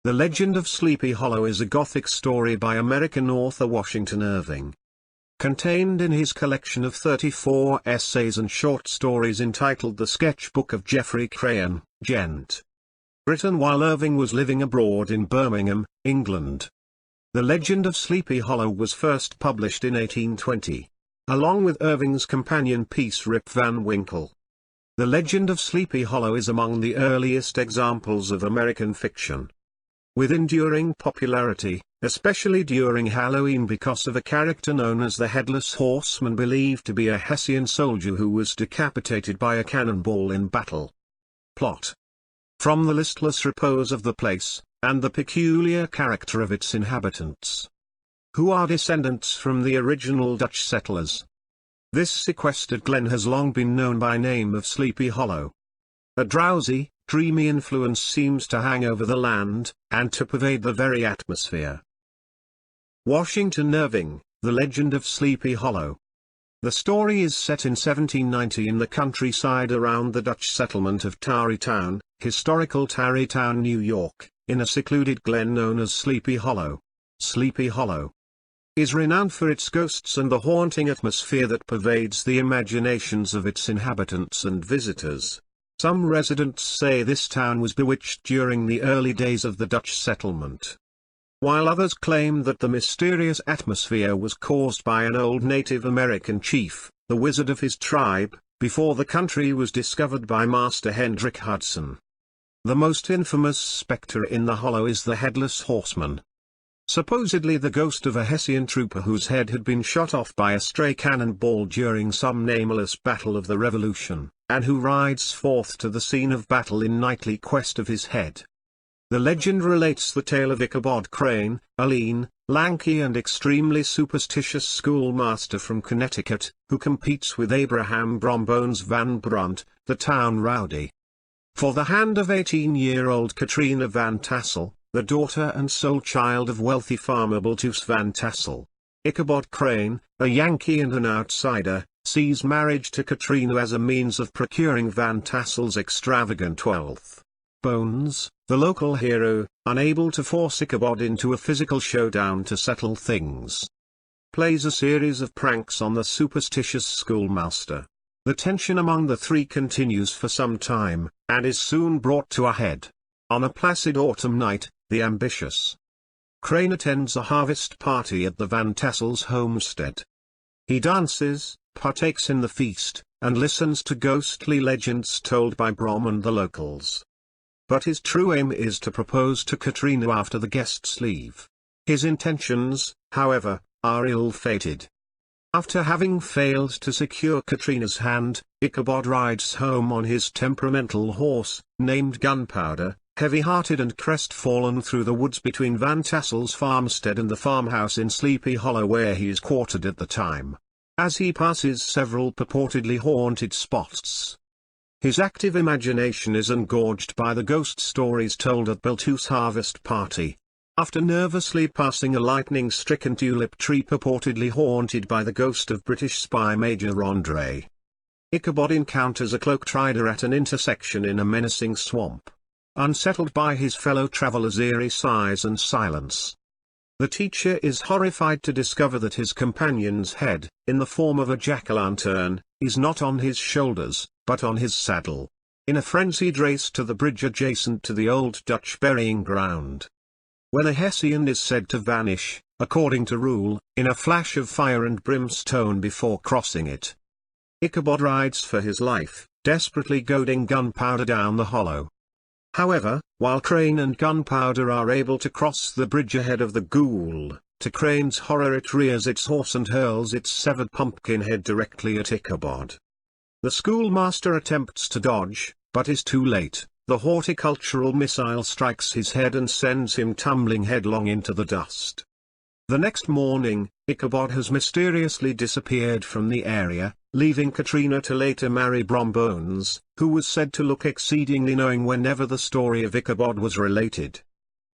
The Legend of Sleepy Hollow is a Gothic story by American author Washington Irving. Contained in his collection of 34 essays and short stories entitled The Sketchbook of Geoffrey Crayon, Gent. Written while Irving was living abroad in Birmingham, England. The Legend of Sleepy Hollow was first published in 1820, along with Irving's companion piece Rip Van Winkle. The Legend of Sleepy Hollow is among the earliest examples of American fiction, with enduring popularity, especially during Halloween because of a character known as the Headless Horseman, believed to be a Hessian soldier who was decapitated by a cannonball in battle. Plot: from the listless repose of the place, and the peculiar character of its inhabitants, who are descendants from the original Dutch settlers. This sequestered glen has long been known by name of Sleepy Hollow. A drowsy, dreamy influence seems to hang over the land, and to pervade the very atmosphere. Washington Irving, The Legend of Sleepy Hollow. The story is set in 1790 in the countryside around the Dutch settlement of Tarrytown, historical Tarrytown, New York, in a secluded glen known as Sleepy Hollow. Sleepy Hollow is renowned for its ghosts and the haunting atmosphere that pervades the imaginations of its inhabitants and visitors. Some residents say this town was bewitched during the early days of the Dutch settlement, while others claim that the mysterious atmosphere was caused by an old Native American chief, the wizard of his tribe, before the country was discovered by Master Hendrik Hudson. The most infamous spectre in the hollow is the Headless Horseman, supposedly the ghost of a Hessian trooper whose head had been shot off by a stray cannonball during some nameless battle of the Revolution, and who rides forth to the scene of battle in nightly quest of his head. The legend relates the tale of Ichabod Crane, a lean, lanky and extremely superstitious schoolmaster from Connecticut, who competes with Abraham Brombones Van Brunt, the town rowdy, for the hand of 18-year-old Katrina Van Tassel, the daughter and sole child of wealthy farmer Baltus Van Tassel. Ichabod Crane, a Yankee and an outsider, sees marriage to Katrina as a means of procuring Van Tassel's extravagant wealth. Bones, the local hero, unable to force Ichabod into a physical showdown to settle things, plays a series of pranks on the superstitious schoolmaster. The tension among the three continues for some time, and is soon brought to a head. On a placid autumn night, the ambitious Crane attends a harvest party at the Van Tassel's homestead. He dances, partakes in the feast, and listens to ghostly legends told by Brom and the locals. But his true aim is to propose to Katrina after the guests leave. His intentions, however, are ill-fated. After having failed to secure Katrina's hand, Ichabod rides home on his temperamental horse, named Gunpowder, heavy-hearted and crestfallen through the woods between Van Tassel's farmstead and the farmhouse in Sleepy Hollow where he is quartered at the time. As he passes several purportedly haunted spots, his active imagination is engorged by the ghost stories told at Baltus' harvest party. After nervously passing a lightning-stricken tulip tree purportedly haunted by the ghost of British spy Major Andre, Ichabod encounters a cloaked rider at an intersection in a menacing swamp. Unsettled by his fellow travelers' eerie sighs and silence, the teacher is horrified to discover that his companion's head, in the form of a jack-o'-lantern, is not on his shoulders, but on his saddle. In a frenzied race to the bridge adjacent to the old Dutch burying ground, where the Hessian is said to vanish, according to rule, in a flash of fire and brimstone before crossing it, Ichabod rides for his life, desperately goading Gunpowder down the hollow. However, while Crane and Gunpowder are able to cross the bridge ahead of the ghoul, to Crane's horror it rears its horse and hurls its severed pumpkin head directly at Ichabod. The schoolmaster attempts to dodge, but is too late. The horticultural missile strikes his head and sends him tumbling headlong into the dust. The next morning, Ichabod has mysteriously disappeared from the area, leaving Katrina to later marry Brombones, who was said to look exceedingly knowing whenever the story of Ichabod was related.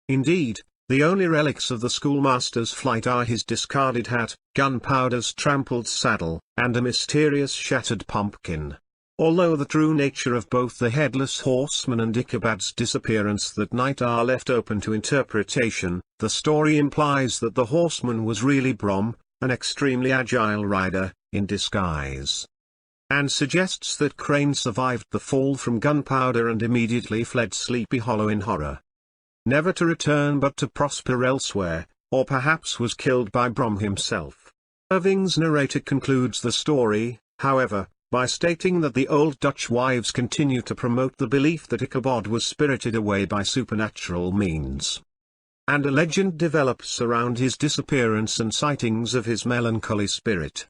Indeed, the only relics of the schoolmaster's flight are his discarded hat, Gunpowder's trampled saddle, and a mysterious shattered pumpkin. Although the true nature of both the Headless Horseman and Ichabod's disappearance that night are left open to interpretation, the story implies that the horseman was really Brom, an extremely agile rider, in disguise. And suggests that Crayon survived the fall from gunpowder and immediately fled Sleepy Hollow in horror. Never to return but to prosper elsewhere, or perhaps was killed by Brom himself. Irving's narrator concludes the story, however, by stating that the old Dutch wives continue to promote the belief that Ichabod was spirited away by supernatural means. And a legend develops around his disappearance and sightings of his melancholy spirit.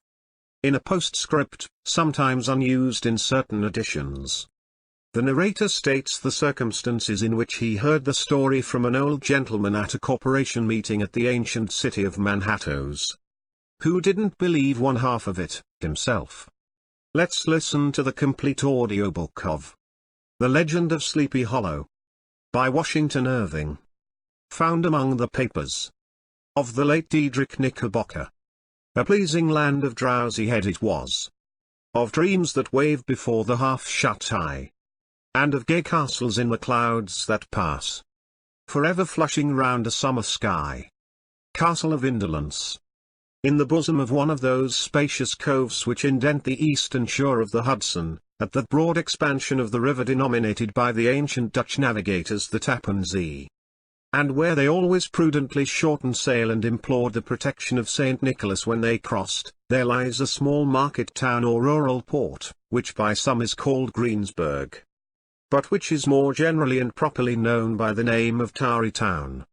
In a postscript, sometimes unused in certain editions, the narrator states the circumstances in which he heard the story from an old gentleman at a corporation meeting at the ancient city of Manhattoes, who didn't believe one half of it, himself. Let's listen to the complete audiobook of The Legend of Sleepy Hollow by Washington Irving. Found among the papers of the late Diedrich Knickerbocker. A pleasing land of drowsy head it was, of dreams that wave before the half-shut eye, and of gay castles in the clouds that pass, forever flushing round a summer sky. Castle of Indolence, in the bosom of one of those spacious coves which indent the eastern shore of the Hudson, at that broad expansion of the river denominated by the ancient Dutch navigators the Tappan Zee, and where they always prudently shortened sail and implored the protection of St. Nicholas when they crossed, there lies a small market town or rural port, which by some is called Greensburg, but which is more generally and properly known by the name of Tarry Town.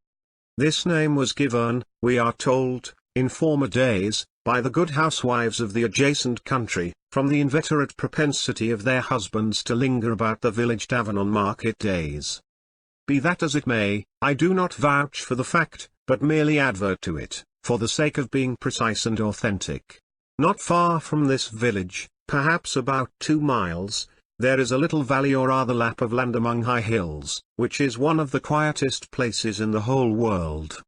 This name was given, we are told, in former days, by the good housewives of the adjacent country, from the inveterate propensity of their husbands to linger about the village tavern on market days. Be that as it may, I do not vouch for the fact, but merely advert to it, for the sake of being precise and authentic. Not far from this village, perhaps about 2 miles, there is a little valley or rather lap of land among high hills, which is one of the quietest places in the whole world.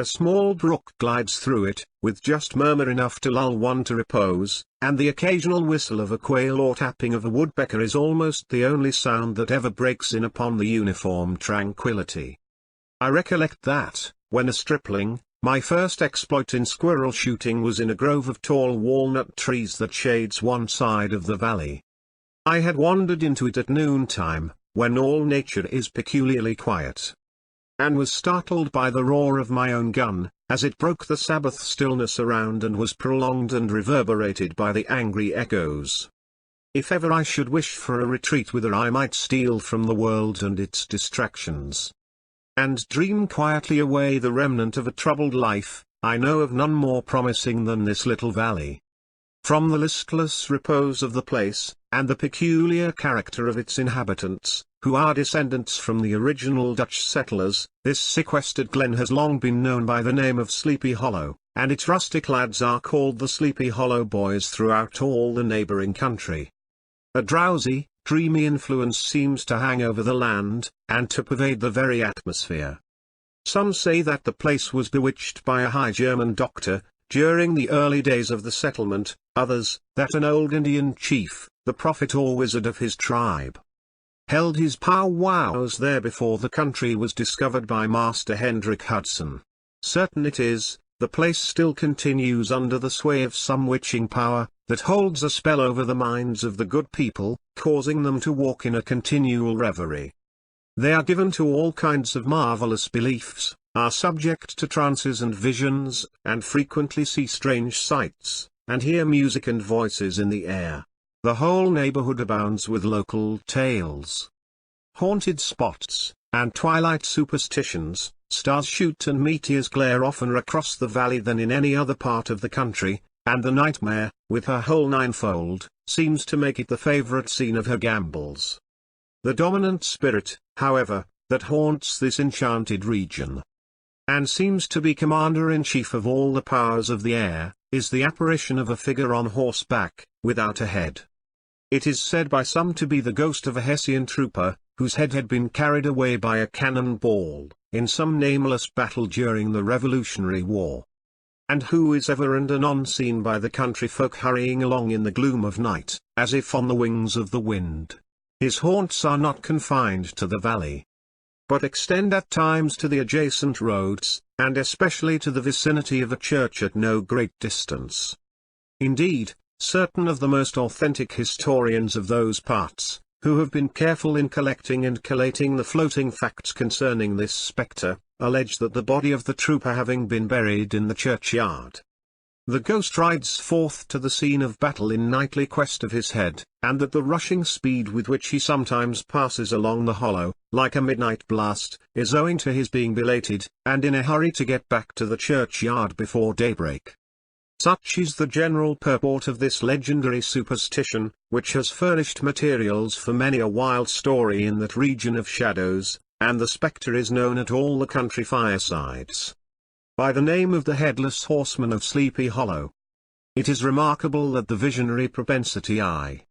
A small brook glides through it, with just murmur enough to lull one to repose, and the occasional whistle of a quail or tapping of a woodpecker is almost the only sound that ever breaks in upon the uniform tranquillity. I recollect that, when a stripling, my first exploit in squirrel shooting was in a grove of tall walnut trees that shades one side of the valley. I had wandered into it at noontime, when all nature is peculiarly quiet, and was startled by the roar of my own gun, as it broke the Sabbath stillness around and was prolonged and reverberated by the angry echoes. If ever I should wish for a retreat whither I might steal from the world and its distractions, and dream quietly away the remnant of a troubled life, I know of none more promising than this little valley. From the listless repose of the place, and the peculiar character of its inhabitants, who are descendants from the original Dutch settlers, this sequestered glen has long been known by the name of Sleepy Hollow, and its rustic lads are called the Sleepy Hollow Boys throughout all the neighboring country. A drowsy, dreamy influence seems to hang over the land, and to pervade the very atmosphere. Some say that the place was bewitched by a High German doctor, during the early days of the settlement, others, that an old Indian chief, the prophet or wizard of his tribe, held his pow-wows there before the country was discovered by Master Hendrik Hudson. Certain it is, the place still continues under the sway of some witching power, that holds a spell over the minds of the good people, causing them to walk in a continual reverie. They are given to all kinds of marvelous beliefs, are subject to trances and visions, and frequently see strange sights, and hear music and voices in the air. The whole neighborhood abounds with local tales, haunted spots, and twilight superstitions. Stars shoot and meteors glare oftener across the valley than in any other part of the country, and the nightmare, with her whole ninefold, seems to make it the favorite scene of her gambols. The dominant spirit, however, that haunts this enchanted region, and seems to be commander-in-chief of all the powers of the air, is the apparition of a figure on horseback, without a head. It is said by some to be the ghost of a Hessian trooper, whose head had been carried away by a cannon ball, in some nameless battle during the Revolutionary War. and who is ever and anon seen by the country folk hurrying along in the gloom of night, as if on the wings of the wind. His haunts are not confined to the valley, but extend at times to the adjacent roads, and especially to the vicinity of a church at no great distance. Indeed, certain of the most authentic historians of those parts, who have been careful in collecting and collating the floating facts concerning this spectre, allege that the body of the trooper having been buried in the churchyard, the ghost rides forth to the scene of battle in nightly quest of his head, and that the rushing speed with which he sometimes passes along the hollow, like a midnight blast, is owing to his being belated, and in a hurry to get back to the churchyard before daybreak. Such is the general purport of this legendary superstition, which has furnished materials for many a wild story in that region of shadows, and the spectre is known at all the country firesides by the name of the Headless Horseman of Sleepy Hollow. It is remarkable that the visionary propensity I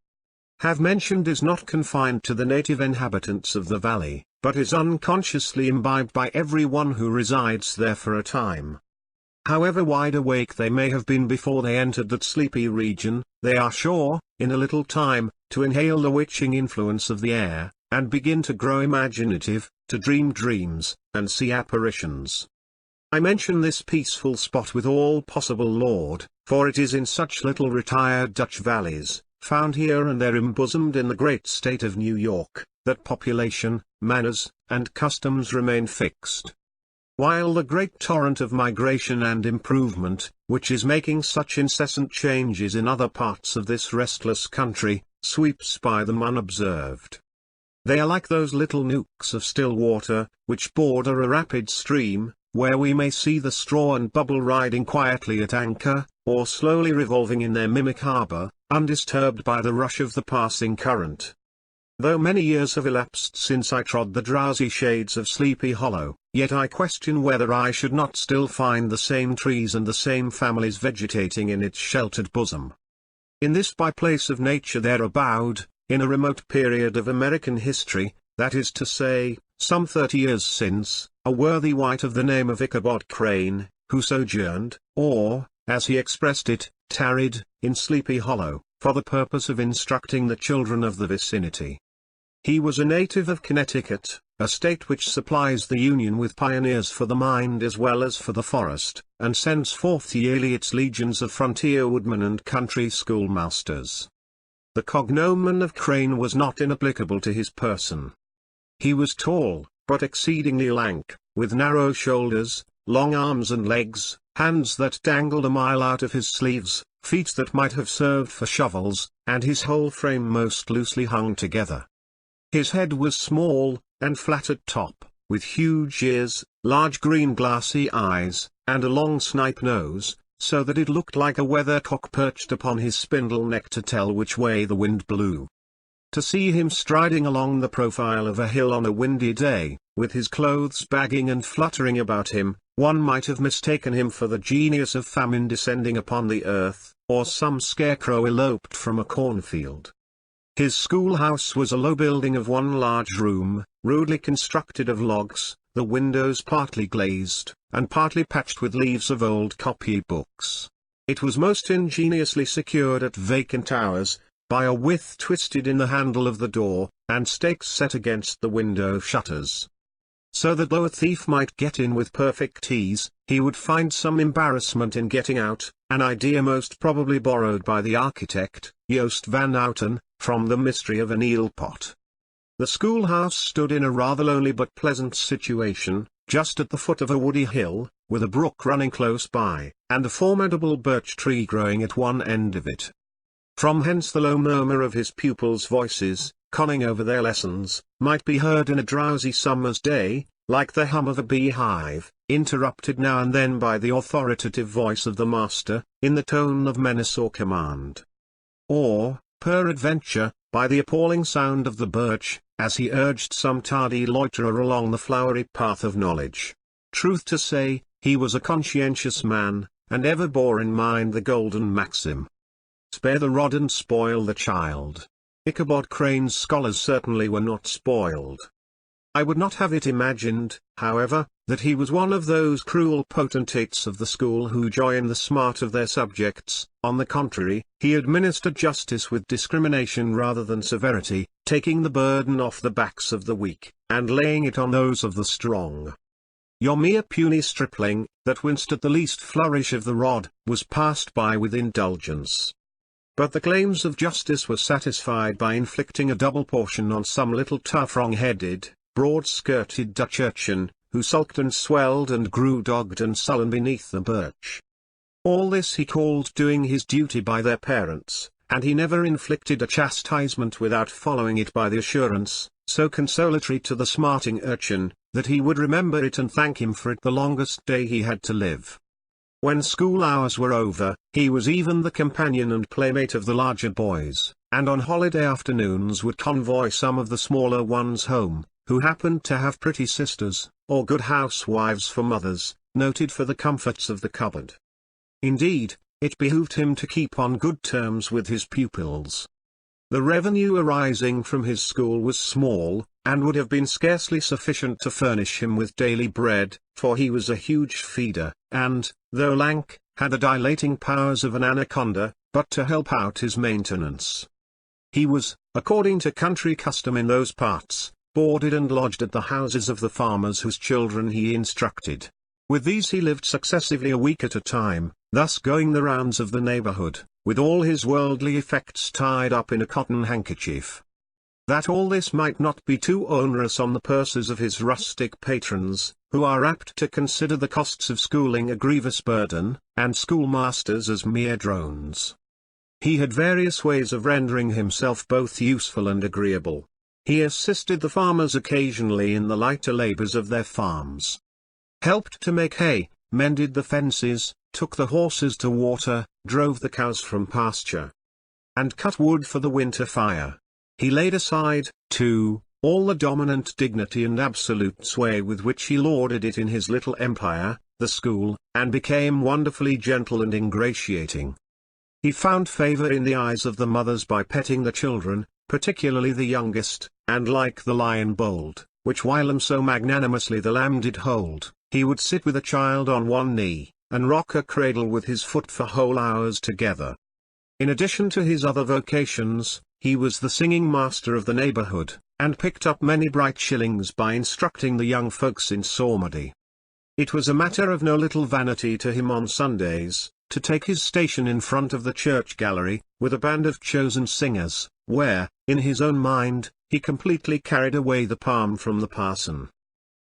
have mentioned is not confined to the native inhabitants of the valley, but is unconsciously imbibed by everyone who resides there for a time. However wide awake they may have been before they entered that sleepy region, they are sure, in a little time, to inhale the witching influence of the air, and begin to grow imaginative, to dream dreams, and see apparitions. I mention this peaceful spot with all possible laud, for it is in such little retired Dutch valleys, found here and there embosomed in the great state of New York, that population, manners, and customs remain fixed. While the great torrent of migration and improvement, which is making such incessant changes in other parts of this restless country, sweeps by them unobserved. They are like those little nooks of still water, which border a rapid stream, where we may see the straw and bubble riding quietly at anchor, or slowly revolving in their mimic harbor, undisturbed by the rush of the passing current. Though many years have elapsed since I trod the drowsy shades of Sleepy Hollow, yet I question whether I should not still find the same trees and the same families vegetating in its sheltered bosom. In this by-place of nature there abode, in a remote period of American history, that is to say, some 30 years since, a worthy wight of the name of Ichabod Crane, who sojourned, or, as he expressed it, tarried, in Sleepy Hollow, for the purpose of instructing the children of the vicinity. He was a native of Connecticut, a state which supplies the Union with pioneers for the mind as well as for the forest, and sends forth yearly its legions of frontier woodmen and country schoolmasters. The cognomen of Crane was not inapplicable to his person. He was tall, but exceedingly lank, with narrow shoulders, long arms and legs, hands that dangled a mile out of his sleeves, feet that might have served for shovels, and his whole frame most loosely hung together. His head was small, and flat at top, with huge ears, large green glassy eyes, and a long snipe nose, so that it looked like a weathercock perched upon his spindle neck to tell which way the wind blew. To see him striding along the profile of a hill on a windy day, with his clothes bagging and fluttering about him, one might have mistaken him for the genius of famine descending upon the earth, or some scarecrow eloped from a cornfield. His schoolhouse was a low building of one large room, rudely constructed of logs, the windows partly glazed, and partly patched with leaves of old copy-books. It was most ingeniously secured at vacant hours, by a withe twisted in the handle of the door, and stakes set against the window shutters. So that though a thief might get in with perfect ease, he would find some embarrassment in getting out, an idea most probably borrowed by the architect, Joost van Houten, from the mystery of an eel pot. The schoolhouse stood in a rather lonely but pleasant situation, just at the foot of a woody hill, with a brook running close by, and a formidable birch tree growing at one end of it. From hence the low murmur of his pupils' voices, conning over their lessons, might be heard in a drowsy summer's day, like the hum of a beehive, interrupted now and then by the authoritative voice of the master, in the tone of menace or command. Or, peradventure, by the appalling sound of the birch, as he urged some tardy loiterer along the flowery path of knowledge. Truth to say, he was a conscientious man, and ever bore in mind the golden maxim, "Spare the rod and spoil the child." Ichabod Crane's scholars certainly were not spoiled. I would not have it imagined, however, that he was one of those cruel potentates of the school who joy in the smart of their subjects. On the contrary, he administered justice with discrimination rather than severity, taking the burden off the backs of the weak, and laying it on those of the strong. Your mere puny stripling, that winced at the least flourish of the rod, was passed by with indulgence. But the claims of justice were satisfied by inflicting a double portion on some little tough wrong-headed, broad-skirted Dutch urchin, who sulked and swelled and grew dogged and sullen beneath the birch. All this he called doing his duty by their parents, and he never inflicted a chastisement without following it by the assurance, so consolatory to the smarting urchin, that he would remember it and thank him for it the longest day he had to live. When school hours were over, he was even the companion and playmate of the larger boys, and on holiday afternoons would convoy some of the smaller ones home, who happened to have pretty sisters, or good housewives for mothers, noted for the comforts of the cupboard. Indeed, it behooved him to keep on good terms with his pupils. The revenue arising from his school was small, and would have been scarcely sufficient to furnish him with daily bread, for he was a huge feeder, and, though lank, had the dilating powers of an anaconda, but to help out his maintenance. He was, according to country custom in those parts, boarded and lodged at the houses of the farmers whose children he instructed. With these he lived successively a week at a time, thus going the rounds of the neighborhood, with all his worldly effects tied up in a cotton handkerchief. That all this might not be too onerous on the purses of his rustic patrons, who are apt to consider the costs of schooling a grievous burden, and schoolmasters as mere drones. He had various ways of rendering himself both useful and agreeable. He assisted the farmers occasionally in the lighter labors of their farms, helped to make hay, mended the fences, took the horses to water, drove the cows from pasture, and cut wood for the winter fire. He laid aside, too, all the dominant dignity and absolute sway with which he lauded it in his little empire, the school, and became wonderfully gentle and ingratiating. He found favor in the eyes of the mothers by petting the children, particularly the youngest, and like the lion bold, which whilom so magnanimously the lamb did hold, he would sit with a child on one knee, and rock a cradle with his foot for whole hours together. In addition to his other vocations, he was the singing master of the neighborhood, and picked up many bright shillings by instructing the young folks in psalmody. It was a matter of no little vanity to him on Sundays, to take his station in front of the church gallery, with a band of chosen singers, where, in his own mind, he completely carried away the palm from the parson.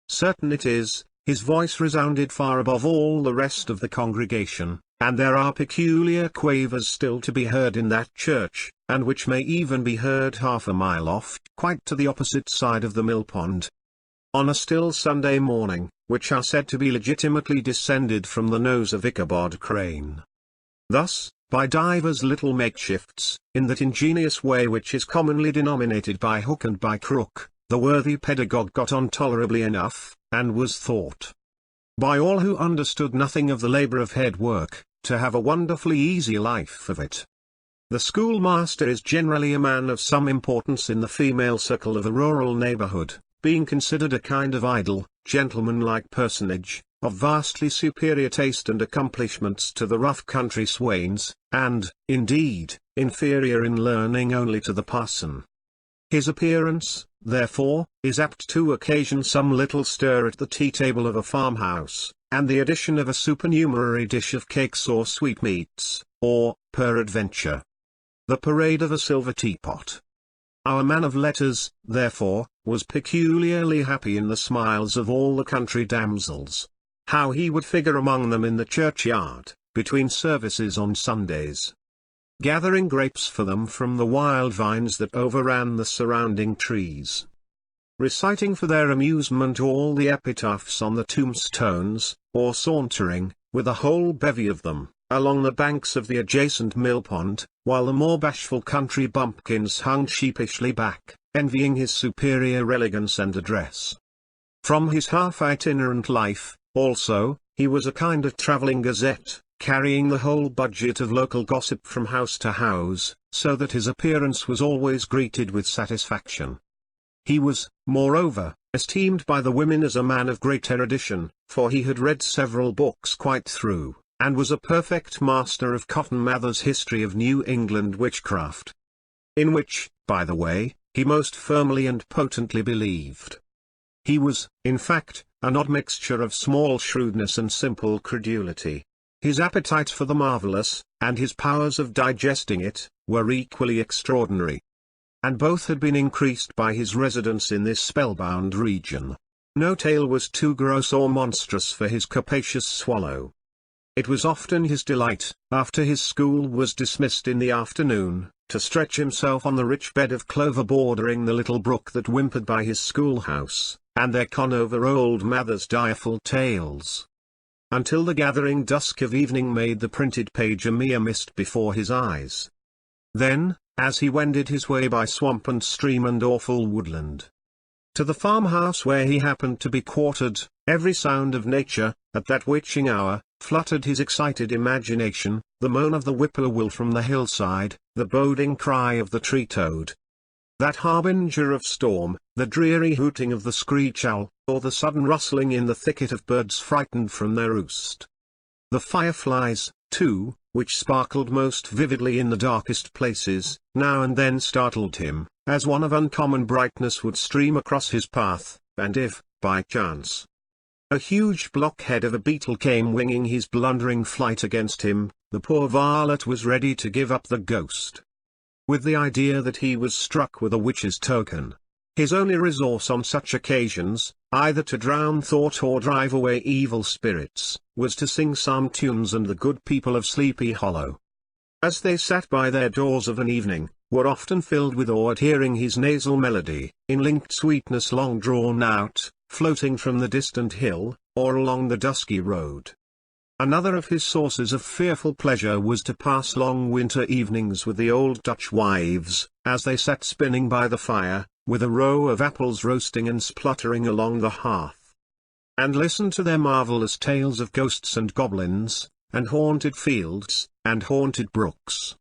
Certain it is, his voice resounded far above all the rest of the congregation, and there are peculiar quavers still to be heard in that church, and which may even be heard half a mile off, quite to the opposite side of the mill pond. On a still Sunday morning, which are said to be legitimately descended from the nose of Ichabod Crane. Thus, by divers little makeshifts, in that ingenious way which is commonly denominated by hook and by crook, the worthy pedagogue got on tolerably enough, and was thought, by all who understood nothing of the labor of head work, to have a wonderfully easy life of it. The schoolmaster is generally a man of some importance in the female circle of a rural neighborhood, being considered a kind of idle, gentlemanlike personage, of vastly superior taste and accomplishments to the rough country swains, and, indeed, inferior in learning only to the parson. His appearance, therefore, is apt to occasion some little stir at the tea-table of a farmhouse, and the addition of a supernumerary dish of cakes or sweetmeats, or, peradventure, the parade of a silver teapot. Our man of letters, therefore, was peculiarly happy in the smiles of all the country damsels. How he would figure among them in the churchyard, between services on Sundays, gathering grapes for them from the wild vines that overran the surrounding trees, reciting for their amusement all the epitaphs on the tombstones, or sauntering, with a whole bevy of them, along the banks of the adjacent mill pond, while the more bashful country bumpkins hung sheepishly back, envying his superior elegance and address. From his half-itinerant life, also, he was a kind of travelling gazette, carrying the whole budget of local gossip from house to house, so that his appearance was always greeted with satisfaction. He was, moreover, esteemed by the women as a man of great erudition, for he had read several books quite through, and was a perfect master of Cotton Mather's History of New England Witchcraft, in which, by the way, he most firmly and potently believed. He was, in fact, an odd mixture of small shrewdness and simple credulity. His appetite for the marvelous, and his powers of digesting it, were equally extraordinary. And both had been increased by his residence in this spellbound region. No tale was too gross or monstrous for his capacious swallow. It was often his delight, after his school was dismissed in the afternoon, to stretch himself on the rich bed of clover bordering the little brook that whimpered by his schoolhouse, and there con over old Mather's direful tales, until the gathering dusk of evening made the printed page a mere mist before his eyes. Then, as he wended his way by swamp and stream and awful woodland, to the farmhouse where he happened to be quartered, every sound of nature, at that witching hour, fluttered his excited imagination, the moan of the whippoorwill from the hillside, the boding cry of the tree-toad, that harbinger of storm, the dreary hooting of the screech owl, or the sudden rustling in the thicket of birds frightened from their roost. The fireflies, too, which sparkled most vividly in the darkest places, now and then startled him, as one of uncommon brightness would stream across his path, and if, by chance, a huge blockhead of a beetle came winging his blundering flight against him, the poor varlet was ready to give up the ghost, with the idea that he was struck with a witch's token. His only resource on such occasions, either to drown thought or drive away evil spirits, was to sing psalm tunes, and the good people of Sleepy Hollow, as they sat by their doors of an evening, were often filled with awe at hearing his nasal melody, in linked sweetness long drawn out, floating from the distant hill, or along the dusky road. Another of his sources of fearful pleasure was to pass long winter evenings with the old Dutch wives, as they sat spinning by the fire, with a row of apples roasting and spluttering along the hearth, and listen to their marvellous tales of ghosts and goblins, and haunted fields, and haunted brooks,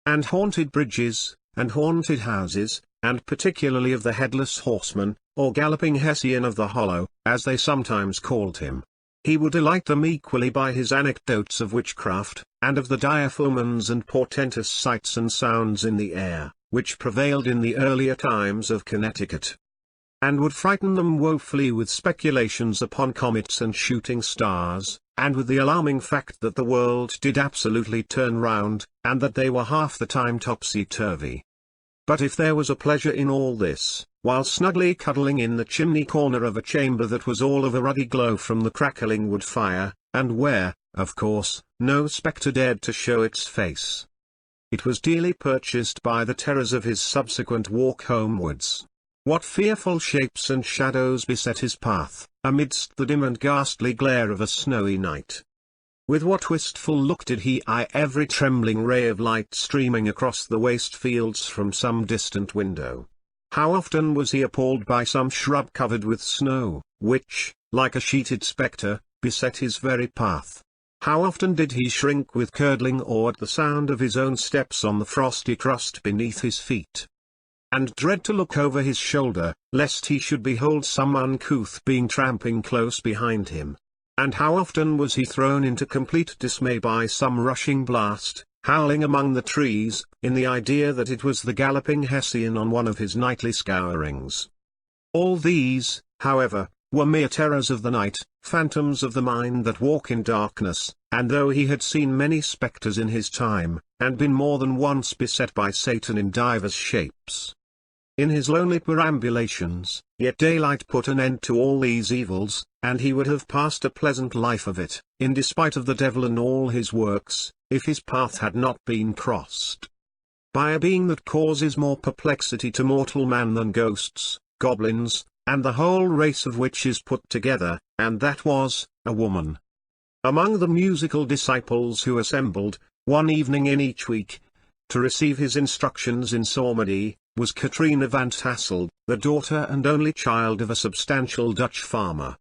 and haunted bridges, and haunted houses, and particularly of the headless horseman, or galloping Hessian of the Hollow, as they sometimes called him. He would delight them equally by his anecdotes of witchcraft, and of the direful omens and portentous sights and sounds in the air, which prevailed in the earlier times of Connecticut, and would frighten them woefully with speculations upon comets and shooting stars, and with the alarming fact that the world did absolutely turn round, and that they were half the time topsy-turvy. But if there was a pleasure in all this, while snugly cuddling in the chimney corner of a chamber that was all of a ruddy glow from the crackling wood fire, and where, of course, no spectre dared to show its face, it was dearly purchased by the terrors of his subsequent walk homewards. What fearful shapes and shadows beset his path, amidst the dim and ghastly glare of a snowy night! With what wistful look did he eye every trembling ray of light streaming across the waste fields from some distant window! How often was he appalled by some shrub covered with snow, which, like a sheeted spectre, beset his very path! How often did he shrink with curdling awe at the sound of his own steps on the frosty crust beneath his feet, and dread to look over his shoulder, lest he should behold some uncouth being tramping close behind him! And how often was he thrown into complete dismay by some rushing blast, howling among the trees, in the idea that it was the galloping Hessian on one of his nightly scourings! All these, however, were mere terrors of the night, phantoms of the mind that walk in darkness, and though he had seen many spectres in his time, and been more than once beset by Satan in divers shapes, in his lonely perambulations, yet daylight put an end to all these evils, and he would have passed a pleasant life of it, in despite of the devil and all his works, if his path had not been crossed by a being that causes more perplexity to mortal man than ghosts, goblins, and the whole race of witches put together, and that was, a woman. Among the musical disciples who assembled, one evening in each week, to receive his instructions in psalmody, was Katrina van Tassel, the daughter and only child of a substantial Dutch farmer.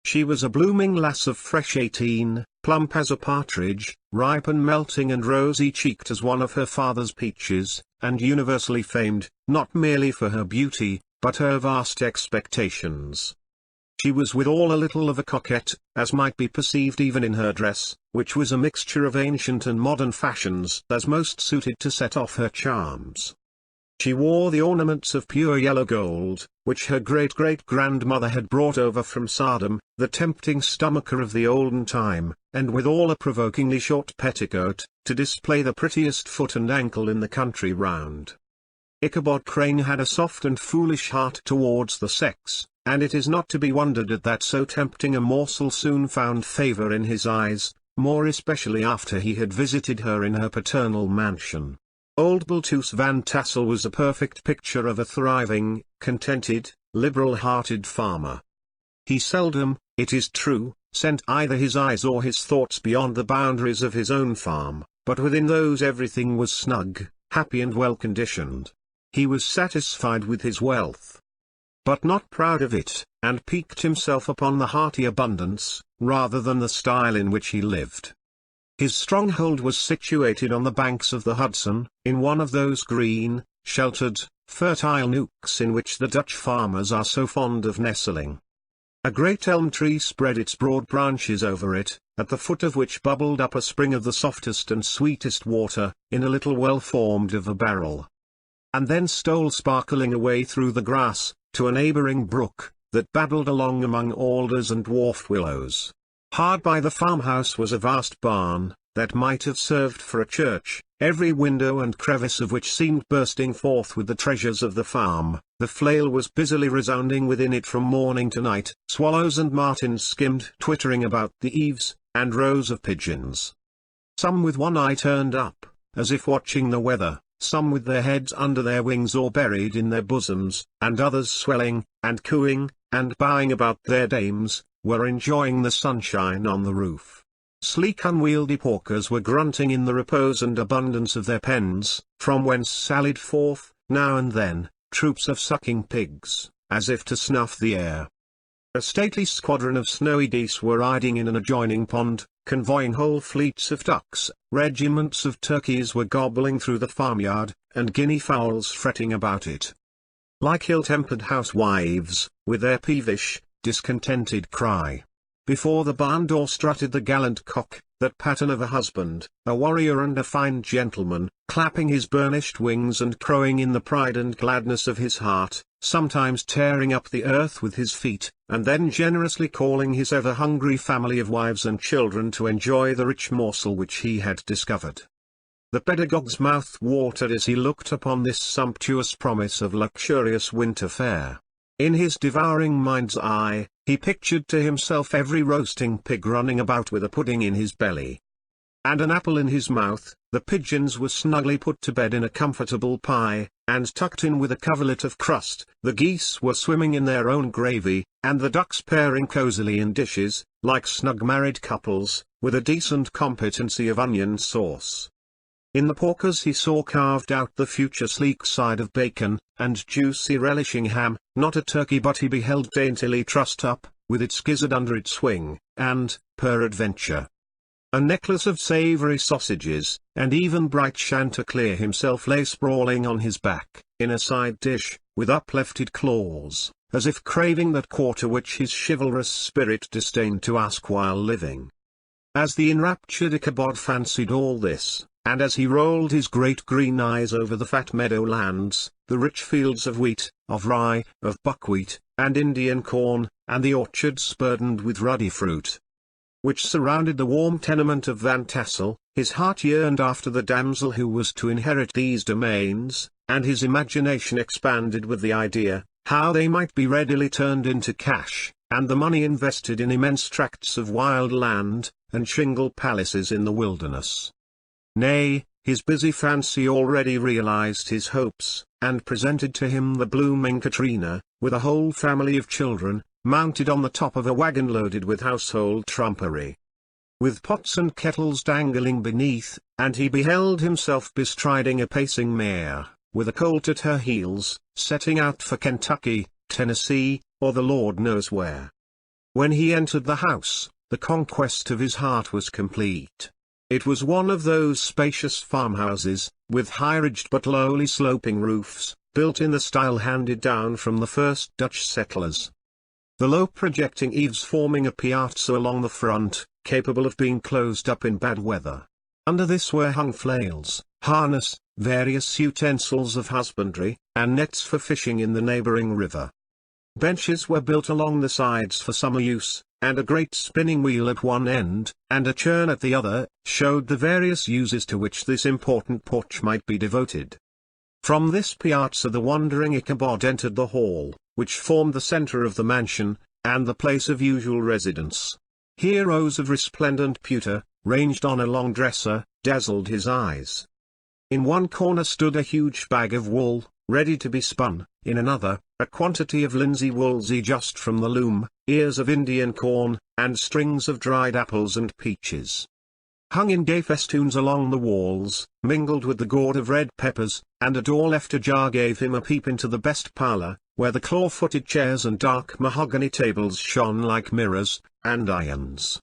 She was a blooming lass of fresh 18, plump as a partridge, ripe and melting and rosy-cheeked as one of her father's peaches, and universally famed, not merely for her beauty, but her vast expectations. She was withal a little of a coquette, as might be perceived even in her dress, which was a mixture of ancient and modern fashions as most suited to set off her charms. She wore the ornaments of pure yellow gold, which her great-great-grandmother had brought over from Sodom, the tempting stomacher of the olden time, and withal a provokingly short petticoat, to display the prettiest foot and ankle in the country round. Ichabod Crane had a soft and foolish heart towards the sex, and it is not to be wondered at that so tempting a morsel soon found favour in his eyes, more especially after he had visited her in her paternal mansion. Old Baltus Van Tassel was a perfect picture of a thriving, contented, liberal-hearted farmer. He seldom, it is true, sent either his eyes or his thoughts beyond the boundaries of his own farm, but within those everything was snug, happy and well-conditioned. He was satisfied with his wealth, but not proud of it, and piqued himself upon the hearty abundance, rather than the style in which he lived. His stronghold was situated on the banks of the Hudson, in one of those green, sheltered, fertile nooks in which the Dutch farmers are so fond of nestling. A great elm tree spread its broad branches over it, at the foot of which bubbled up a spring of the softest and sweetest water, in a little well formed of a barrel, and then stole sparkling away through the grass, to a neighbouring brook, that babbled along among alders and dwarf willows. Hard by the farmhouse was a vast barn, that might have served for a church, every window and crevice of which seemed bursting forth with the treasures of the farm. The flail was busily resounding within it from morning to night. Swallows and martins skimmed twittering about the eaves, and rows of pigeons, some with one eye turned up, as if watching the weather, some with their heads under their wings or buried in their bosoms, and others swelling, and cooing, and bowing about their dames, were enjoying the sunshine on the roof. Sleek unwieldy porkers were grunting in the repose and abundance of their pens, from whence sallied forth, now and then, troops of sucking pigs, as if to snuff the air. A stately squadron of snowy geese were riding in an adjoining pond, convoying whole fleets of ducks. Regiments of turkeys were gobbling through the farmyard, and guinea fowls fretting about it, like ill-tempered housewives, with their peevish, discontented cry. Before the barn door strutted the gallant cock, that pattern of a husband, a warrior and a fine gentleman, clapping his burnished wings and crowing in the pride and gladness of his heart, sometimes tearing up the earth with his feet, and then generously calling his ever-hungry family of wives and children to enjoy the rich morsel which he had discovered. The pedagogue's mouth watered as he looked upon this sumptuous promise of luxurious winter fare. In his devouring mind's eye, he pictured to himself every roasting pig running about with a pudding in his belly, and an apple in his mouth. The pigeons were snugly put to bed in a comfortable pie, and tucked in with a coverlet of crust. The geese were swimming in their own gravy, and the ducks pairing cosily in dishes, like snug married couples, with a decent competency of onion sauce. In the porkers he saw carved out the future sleek side of bacon, and juicy relishing ham, not a turkey but he beheld daintily trussed up, with its gizzard under its wing, and, peradventure, a necklace of savoury sausages, and even bright Chanticleer himself lay sprawling on his back, in a side dish, with uplifted claws, as if craving that quarter which his chivalrous spirit disdained to ask while living. As the enraptured Ichabod fancied all this, and as he rolled his great green eyes over the fat meadow-lands, the rich fields of wheat, of rye, of buckwheat, and Indian corn, and the orchards burdened with ruddy fruit, which surrounded the warm tenement of Van Tassel, his heart yearned after the damsel who was to inherit these domains, and his imagination expanded with the idea, how they might be readily turned into cash, and the money invested in immense tracts of wild land, and shingle palaces in the wilderness. Nay, his busy fancy already realized his hopes, and presented to him the blooming Katrina, with a whole family of children, mounted on the top of a wagon loaded with household trumpery, with pots and kettles dangling beneath, and he beheld himself bestriding a pacing mare, with a colt at her heels, setting out for Kentucky, Tennessee, or the Lord knows where. When he entered the house, the conquest of his heart was complete. It was one of those spacious farmhouses, with high-ridged but lowly sloping roofs, built in the style handed down from the first Dutch settlers. The low projecting eaves forming a piazza along the front, capable of being closed up in bad weather. Under this were hung flails, harness, various utensils of husbandry, and nets for fishing in the neighboring river. Benches were built along the sides for summer use, and a great spinning wheel at one end, and a churn at the other, showed the various uses to which this important porch might be devoted. From this piazza the wandering Ichabod entered the hall, which formed the centre of the mansion, and the place of usual residence. Here rows of resplendent pewter, ranged on a long dresser, dazzled his eyes. In one corner stood a huge bag of wool, ready to be spun, in another, a quantity of linsey woolsey just from the loom, ears of Indian corn, and strings of dried apples and peaches. Hung in gay festoons along the walls, mingled with the gourd of red peppers, and a door left ajar gave him a peep into the best parlour, where the claw-footed chairs and dark mahogany tables shone like mirrors, and irons,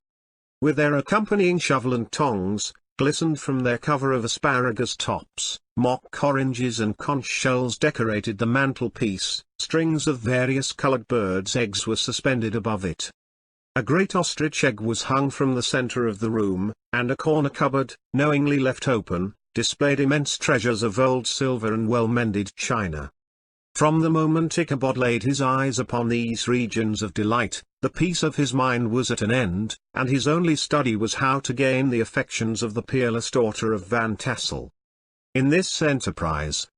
with their accompanying shovel and tongs, glistened from their cover of asparagus tops. Mock oranges and conch shells decorated the mantelpiece, strings of various coloured birds' eggs were suspended above it. A great ostrich egg was hung from the centre of the room, and a corner cupboard, knowingly left open, displayed immense treasures of old silver and well-mended china. From the moment Ichabod laid his eyes upon these regions of delight, the peace of his mind was at an end, and his only study was how to gain the affections of the peerless daughter of Van Tassel. In this enterprise,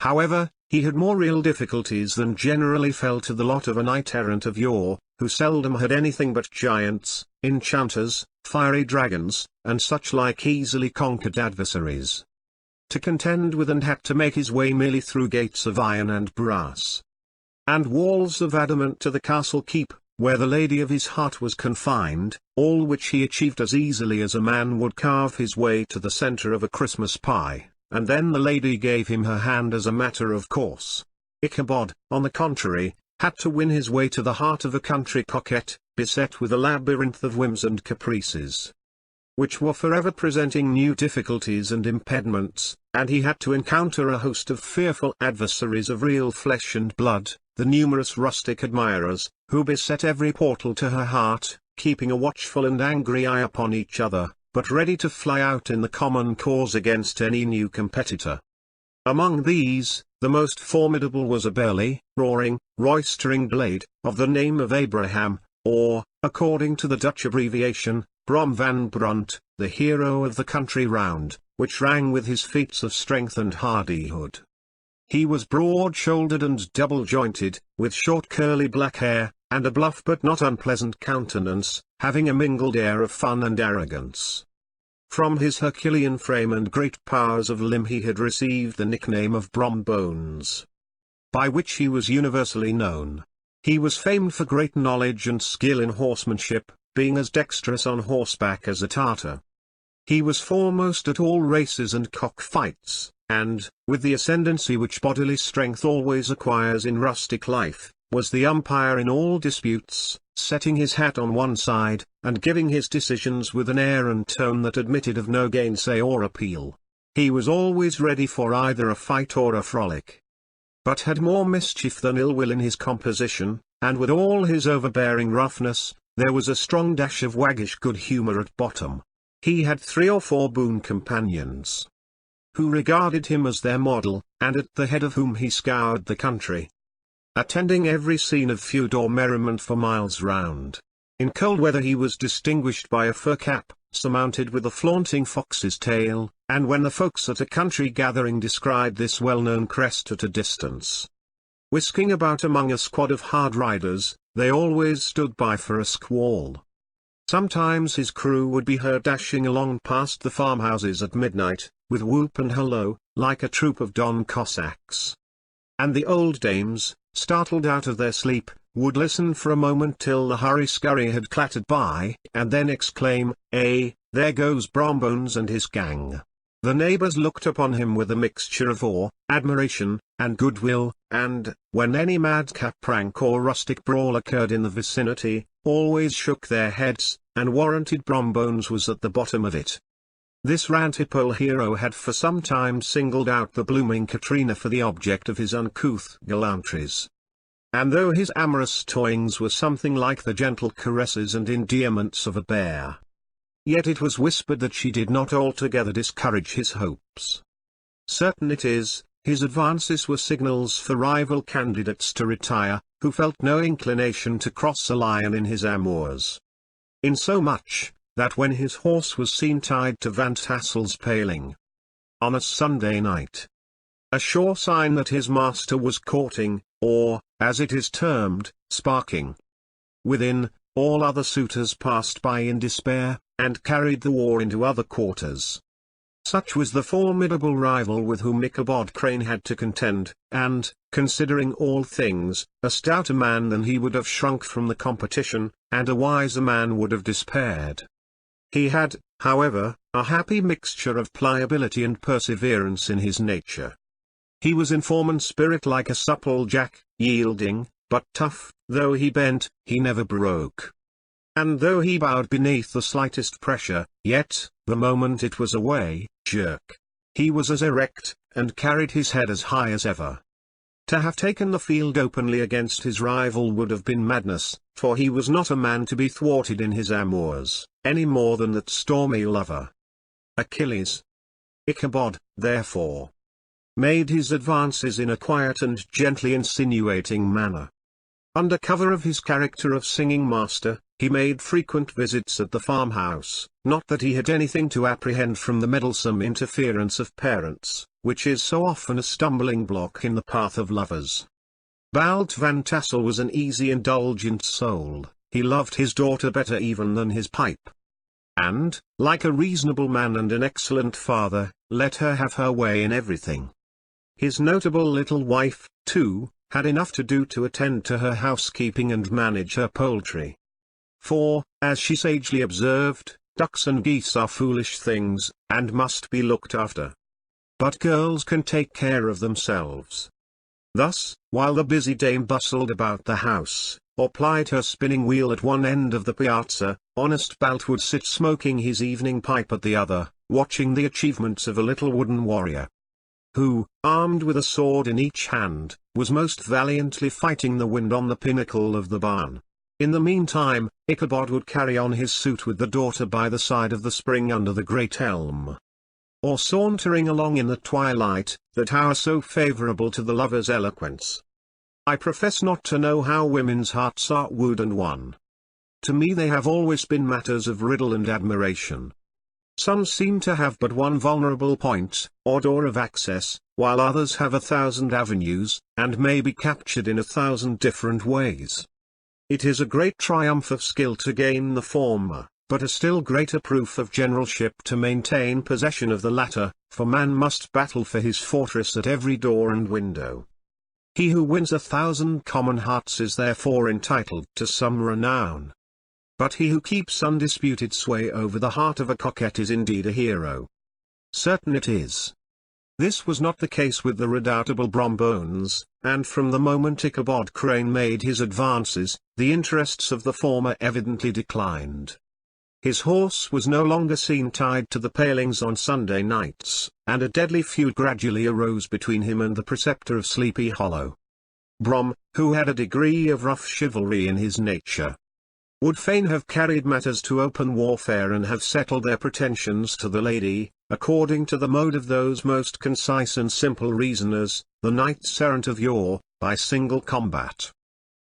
however, he had more real difficulties than generally fell to the lot of a knight-errant of yore, who seldom had anything but giants, enchanters, fiery dragons, and such like easily conquered adversaries to contend with, and had to make his way merely through gates of iron and brass, and walls of adamant to the castle keep, where the lady of his heart was confined, all which he achieved as easily as a man would carve his way to the centre of a Christmas pie, and then the lady gave him her hand as a matter of course. Ichabod, on the contrary, had to win his way to the heart of a country coquette, beset with a labyrinth of whims and caprices, which were forever presenting new difficulties and impediments, and he had to encounter a host of fearful adversaries of real flesh and blood, the numerous rustic admirers, who beset every portal to her heart, keeping a watchful and angry eye upon each other, but ready to fly out in the common cause against any new competitor. Among these, the most formidable was a burly, roaring, roistering blade, of the name of Abraham, or, according to the Dutch abbreviation, Brom van Brunt, the hero of the country round, which rang with his feats of strength and hardihood. He was broad-shouldered and double-jointed, with short curly black hair, and a bluff but not unpleasant countenance, having a mingled air of fun and arrogance. From his Herculean frame and great powers of limb he had received the nickname of Brom Bones, by which he was universally known. He was famed for great knowledge and skill in horsemanship, being as dexterous on horseback as a Tartar. He was foremost at all races and cock-fights, and, with the ascendancy which bodily strength always acquires in rustic life, was the umpire in all disputes, setting his hat on one side, and giving his decisions with an air and tone that admitted of no gainsay or appeal. He was always ready for either a fight or a frolic, but had more mischief than ill will in his composition, and with all his overbearing roughness, there was a strong dash of waggish good humour at bottom. He had 3 or 4 boon companions, who regarded him as their model, and at the head of whom he scoured the country, attending every scene of feud or merriment for miles round. In cold weather he was distinguished by a fur cap, surmounted with a flaunting fox's tail, and when the folks at a country gathering descried this well-known crest at a distance, whisking about among a squad of hard riders, they always stood by for a squall. Sometimes his crew would be heard dashing along past the farmhouses at midnight, with whoop and hallo, like a troop of Don Cossacks. And the old dames, startled out of their sleep, would listen for a moment till the hurry-scurry had clattered by, and then exclaim, there goes Brombones and his gang. The neighbours looked upon him with a mixture of awe, admiration, and goodwill, and, when any madcap prank or rustic brawl occurred in the vicinity, always shook their heads, and warranted Brombones was at the bottom of it. This rantipole hero had for some time singled out the blooming Katrina for the object of his uncouth gallantries. And though his amorous toyings were something like the gentle caresses and endearments of a bear, yet it was whispered that she did not altogether discourage his hopes. Certain it is, his advances were signals for rival candidates to retire, who felt no inclination to cross a lion in his amours. Insomuch, that when his horse was seen tied to Van Tassel's paling on a Sunday night, a sure sign that his master was courting, or, as it is termed, sparking, within, all other suitors passed by in despair, and carried the war into other quarters. Such was the formidable rival with whom Ichabod Crane had to contend, and, considering all things, a stouter man than he would have shrunk from the competition, and a wiser man would have despaired. He had, however, a happy mixture of pliability and perseverance in his nature. He was in form and spirit like a supple jack, yielding, but tough. Though he bent, he never broke. And though he bowed beneath the slightest pressure, yet, the moment it was away, jerk, he was as erect, and carried his head as high as ever. To have taken the field openly against his rival would have been madness, for he was not a man to be thwarted in his amours, any more than that stormy lover, Achilles. Ichabod, therefore, made his advances in a quiet and gently insinuating manner. Under cover of his character of singing master, he made frequent visits at the farmhouse, not that he had anything to apprehend from the meddlesome interference of parents, which is so often a stumbling block in the path of lovers. Bout Van Tassel was an easy indulgent soul, he loved his daughter better even than his pipe. And, like a reasonable man and an excellent father, let her have her way in everything. His notable little wife, too, had enough to do to attend to her housekeeping and manage her poultry. For, as she sagely observed, ducks and geese are foolish things, and must be looked after. But girls can take care of themselves. Thus, while the busy dame bustled about the house, or plied her spinning wheel at one end of the piazza, honest Balt would sit smoking his evening pipe at the other, watching the achievements of a little wooden warrior, who, armed with a sword in each hand, was most valiantly fighting the wind on the pinnacle of the barn. In the meantime, Ichabod would carry on his suit with the daughter by the side of the spring under the great elm, or sauntering along in the twilight, that hour so favourable to the lover's eloquence. I profess not to know how women's hearts are wooed and won. To me they have always been matters of riddle and admiration. Some seem to have but one vulnerable point, or door of access, while others have 1,000 avenues, and may be captured in 1,000 different ways. It is a great triumph of skill to gain the former, but a still greater proof of generalship to maintain possession of the latter, for man must battle for his fortress at every door and window. He who wins 1,000 common hearts is therefore entitled to some renown. But he who keeps undisputed sway over the heart of a coquette is indeed a hero. Certain it is. This was not the case with the redoubtable Brombones, and from the moment Ichabod Crane made his advances, the interests of the former evidently declined. His horse was no longer seen tied to the palings on Sunday nights, and a deadly feud gradually arose between him and the preceptor of Sleepy Hollow. Brom, who had a degree of rough chivalry in his nature, would fain have carried matters to open warfare and have settled their pretensions to the lady, according to the mode of those most concise and simple reasoners, the knights errant of yore, by single combat.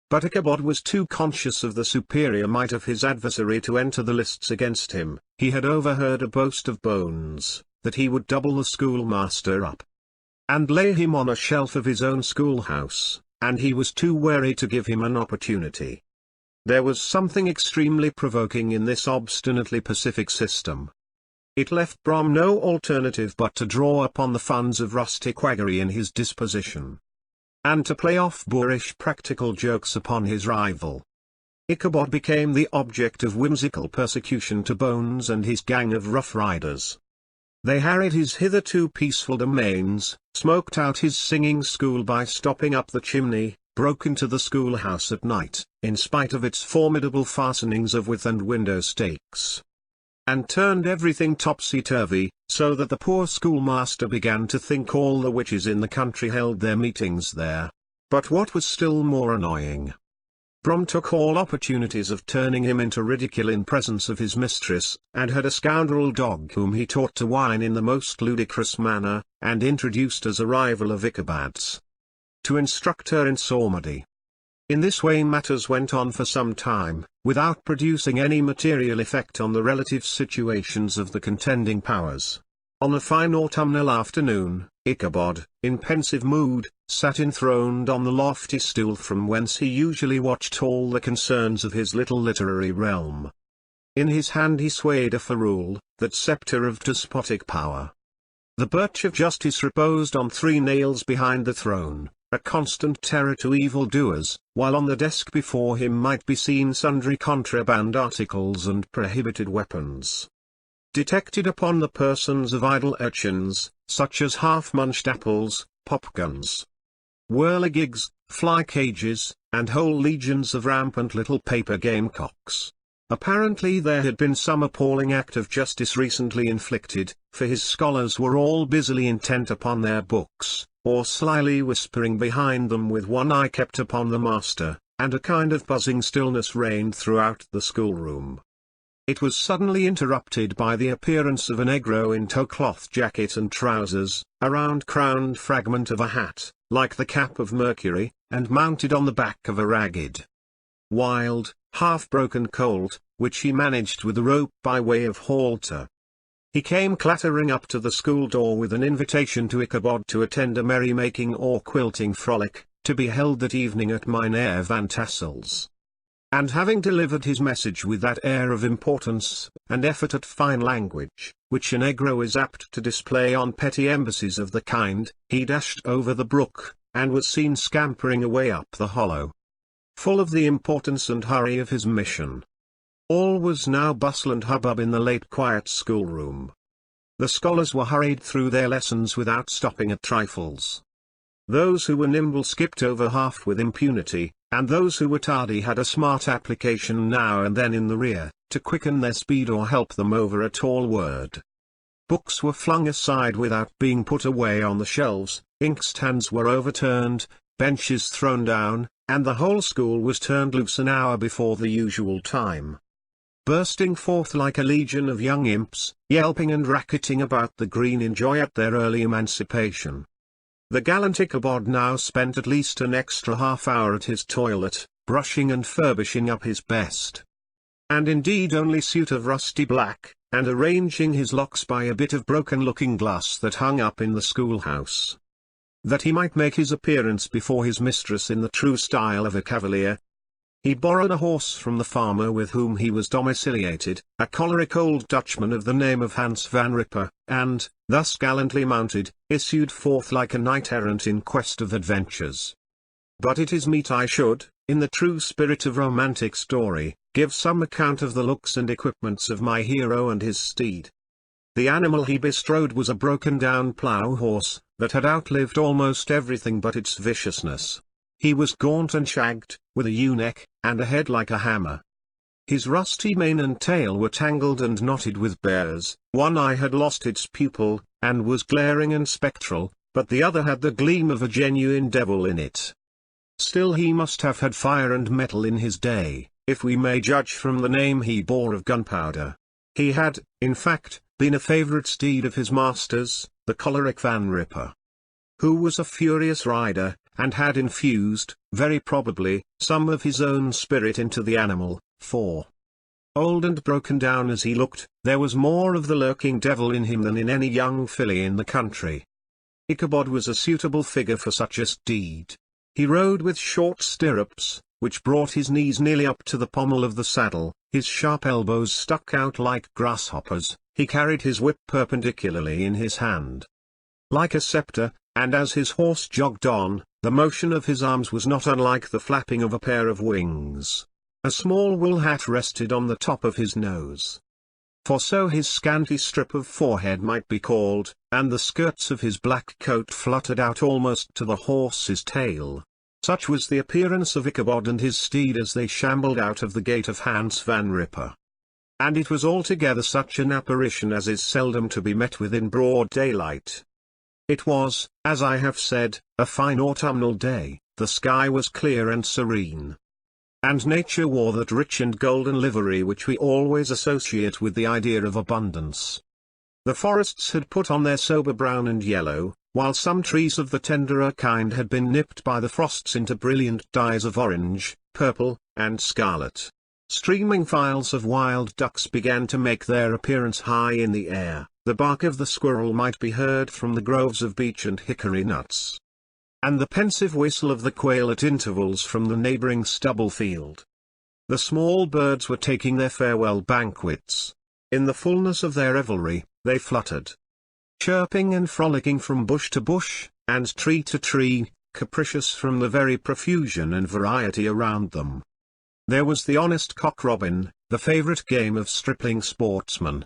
But Ichabod was too conscious of the superior might of his adversary to enter the lists against him. He had overheard a boast of Bones, that he would double the schoolmaster up, and lay him on a shelf of his own schoolhouse, and he was too wary to give him an opportunity. There was something extremely provoking in this obstinately pacific system. It left Brom no alternative but to draw upon the funds of rustic waggery in his disposition, and to play off boorish practical jokes upon his rival. Ichabod became the object of whimsical persecution to Bones and his gang of rough riders. They harried his hitherto peaceful domains, smoked out his singing school by stopping up the chimney, broke into the schoolhouse at night, in spite of its formidable fastenings of withe and window stakes, and turned everything topsy-turvy, so that the poor schoolmaster began to think all the witches in the country held their meetings there. But what was still more annoying, Brom took all opportunities of turning him into ridicule in presence of his mistress, and had a scoundrel dog whom he taught to whine in the most ludicrous manner, and introduced as a rival of Ichabod's, to instruct her in psalmody. In this way matters went on for some time, without producing any material effect on the relative situations of the contending powers. On a fine autumnal afternoon, Ichabod, in pensive mood, sat enthroned on the lofty stool from whence he usually watched all the concerns of his little literary realm. In his hand he swayed a ferule, that sceptre of despotic power. The birch of justice reposed on 3 nails behind the throne, a constant terror to evil-doers, while on the desk before him might be seen sundry contraband articles and prohibited weapons, detected upon the persons of idle urchins, such as half-munched apples, popguns, whirligigs, fly-cages, and whole legions of rampant little paper gamecocks. Apparently there had been some appalling act of justice recently inflicted, for his scholars were all busily intent upon their books, or slyly whispering behind them with one eye kept upon the master, and a kind of buzzing stillness reigned throughout the schoolroom. It was suddenly interrupted by the appearance of a negro in tow-cloth jacket and trousers, a round-crowned fragment of a hat, like the cap of Mercury, and mounted on the back of a ragged, wild, half-broken colt, which he managed with a rope by way of halter. He came clattering up to the school door with an invitation to Ichabod to attend a merry-making or quilting frolic, to be held that evening at Mynheer Van Tassel's. And having delivered his message with that air of importance, and effort at fine language, which a negro is apt to display on petty embassies of the kind, he dashed over the brook, and was seen scampering away up the hollow, full of the importance and hurry of his mission. All was now bustle and hubbub in the late quiet schoolroom. The scholars were hurried through their lessons without stopping at trifles. Those who were nimble skipped over half with impunity, and those who were tardy had a smart application now and then in the rear, to quicken their speed or help them over a tall word. Books were flung aside without being put away on the shelves, inkstands were overturned, benches thrown down, and the whole school was turned loose an hour before the usual time, bursting forth like a legion of young imps, yelping and racketing about the green in joy at their early emancipation. The gallant Ichabod now spent at least an extra half-hour at his toilet, brushing and furbishing up his best, and indeed only suit of rusty black, and arranging his locks by a bit of broken looking-glass that hung up in the schoolhouse, that he might make his appearance before his mistress in the true style of a cavalier. He borrowed a horse from the farmer with whom he was domiciliated, a choleric old Dutchman of the name of Hans van Ripper, and, thus gallantly mounted, issued forth like a knight-errant in quest of adventures. But it is meet I should, in the true spirit of romantic story, give some account of the looks and equipments of my hero and his steed. The animal he bestrode was a broken-down plough horse, that had outlived almost everything but its viciousness. He was gaunt and shagged, with a ewe-neck, and a head like a hammer. His rusty mane and tail were tangled and knotted with bears, one eye had lost its pupil, and was glaring and spectral, but the other had the gleam of a genuine devil in it. Still he must have had fire and metal in his day, if we may judge from the name he bore of gunpowder. He had, in fact, been a favourite steed of his master's, the choleric Van Ripper, who was a furious rider, and had infused, very probably, some of his own spirit into the animal, for, old and broken down as he looked, there was more of the lurking devil in him than in any young filly in the country. Ichabod was a suitable figure for such a steed. He rode with short stirrups, which brought his knees nearly up to the pommel of the saddle, his sharp elbows stuck out like grasshoppers, he carried his whip perpendicularly in his hand, like a sceptre, and as his horse jogged on, the motion of his arms was not unlike the flapping of a pair of wings. A small wool hat rested on the top of his nose, for so his scanty strip of forehead might be called, and the skirts of his black coat fluttered out almost to the horse's tail. Such was the appearance of Ichabod and his steed as they shambled out of the gate of Hans van Ripper. and it was altogether such an apparition as is seldom to be met with in broad daylight. It was, as I have said, a fine autumnal day, the sky was clear and serene, and nature wore that rich and golden livery which we always associate with the idea of abundance. The forests had put on their sober brown and yellow, while some trees of the tenderer kind had been nipped by the frosts into brilliant dyes of orange, purple, and scarlet. Streaming files of wild ducks began to make their appearance high in the air, the bark of the squirrel might be heard from the groves of beech and hickory nuts, and the pensive whistle of the quail at intervals from the neighboring stubble field. The small birds were taking their farewell banquets. In the fullness of their revelry, they fluttered, chirping and frolicking from bush to bush, and tree to tree, capricious from the very profusion and variety around them. There was the honest cock-robin, the favourite game of stripling sportsmen,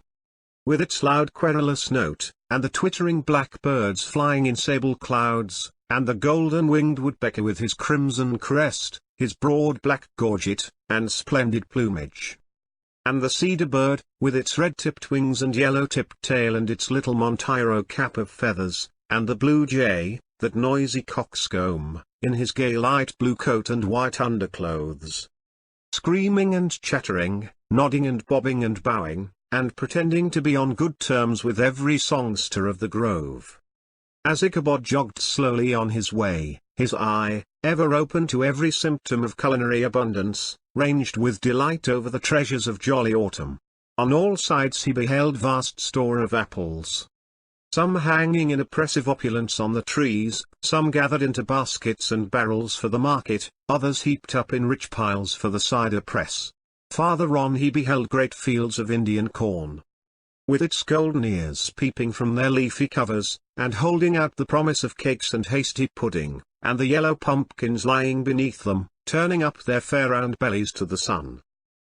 with its loud querulous note, and the twittering blackbirds flying in sable clouds, and the golden-winged woodpecker with his crimson crest, his broad black gorget, and splendid plumage, and the cedar bird, with its red-tipped wings and yellow-tipped tail and its little Monteiro cap of feathers, and the blue jay, that noisy coxcomb, in his gay light blue coat and white underclothes, screaming and chattering, nodding and bobbing and bowing, and pretending to be on good terms with every songster of the grove. As Ichabod jogged slowly on his way, his eye, ever open to every symptom of culinary abundance, ranged with delight over the treasures of jolly autumn. On all sides he beheld vast store of apples, some hanging in oppressive opulence on the trees, some gathered into baskets and barrels for the market, others heaped up in rich piles for the cider press. Farther on he beheld great fields of Indian corn, with its golden ears peeping from their leafy covers, and holding out the promise of cakes and hasty pudding, and the yellow pumpkins lying beneath them, turning up their fair round bellies to the sun,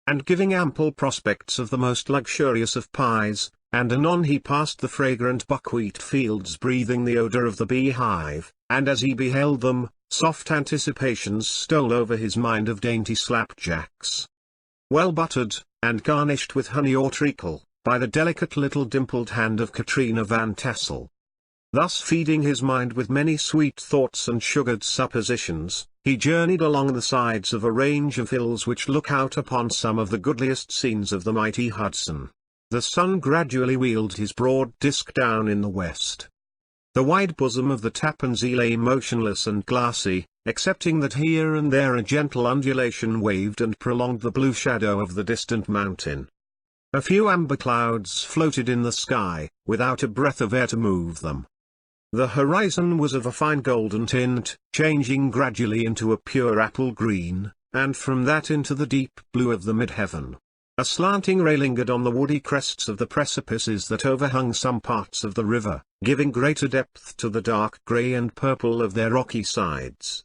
and giving ample prospects of the most luxurious of pies. And anon he passed the fragrant buckwheat fields breathing the odour of the beehive, and as he beheld them, soft anticipations stole over his mind of dainty slapjacks, well buttered, and garnished with honey or treacle, by the delicate little dimpled hand of Katrina Van Tassel. Thus feeding his mind with many sweet thoughts and sugared suppositions, he journeyed along the sides of a range of hills which look out upon some of the goodliest scenes of the mighty Hudson. The sun gradually wheeled his broad disk down in the west. The wide bosom of the Tappan Zee lay motionless and glassy, excepting that here and there a gentle undulation waved and prolonged the blue shadow of the distant mountain. A few amber clouds floated in the sky, without a breath of air to move them. The horizon was of a fine golden tint, changing gradually into a pure apple green, and from that into the deep blue of the mid-heaven. A slanting ray lingered on the woody crests of the precipices that overhung some parts of the river, giving greater depth to the dark grey and purple of their rocky sides.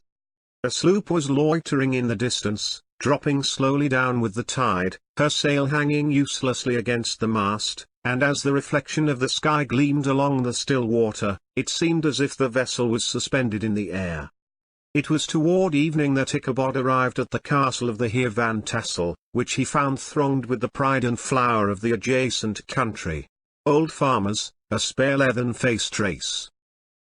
A sloop was loitering in the distance, dropping slowly down with the tide, her sail hanging uselessly against the mast, and as the reflection of the sky gleamed along the still water, it seemed as if the vessel was suspended in the air. It was toward evening that Ichabod arrived at the castle of the Heer Van Tassel, which he found thronged with the pride and flower of the adjacent country. Old farmers, a spare leathern-faced race,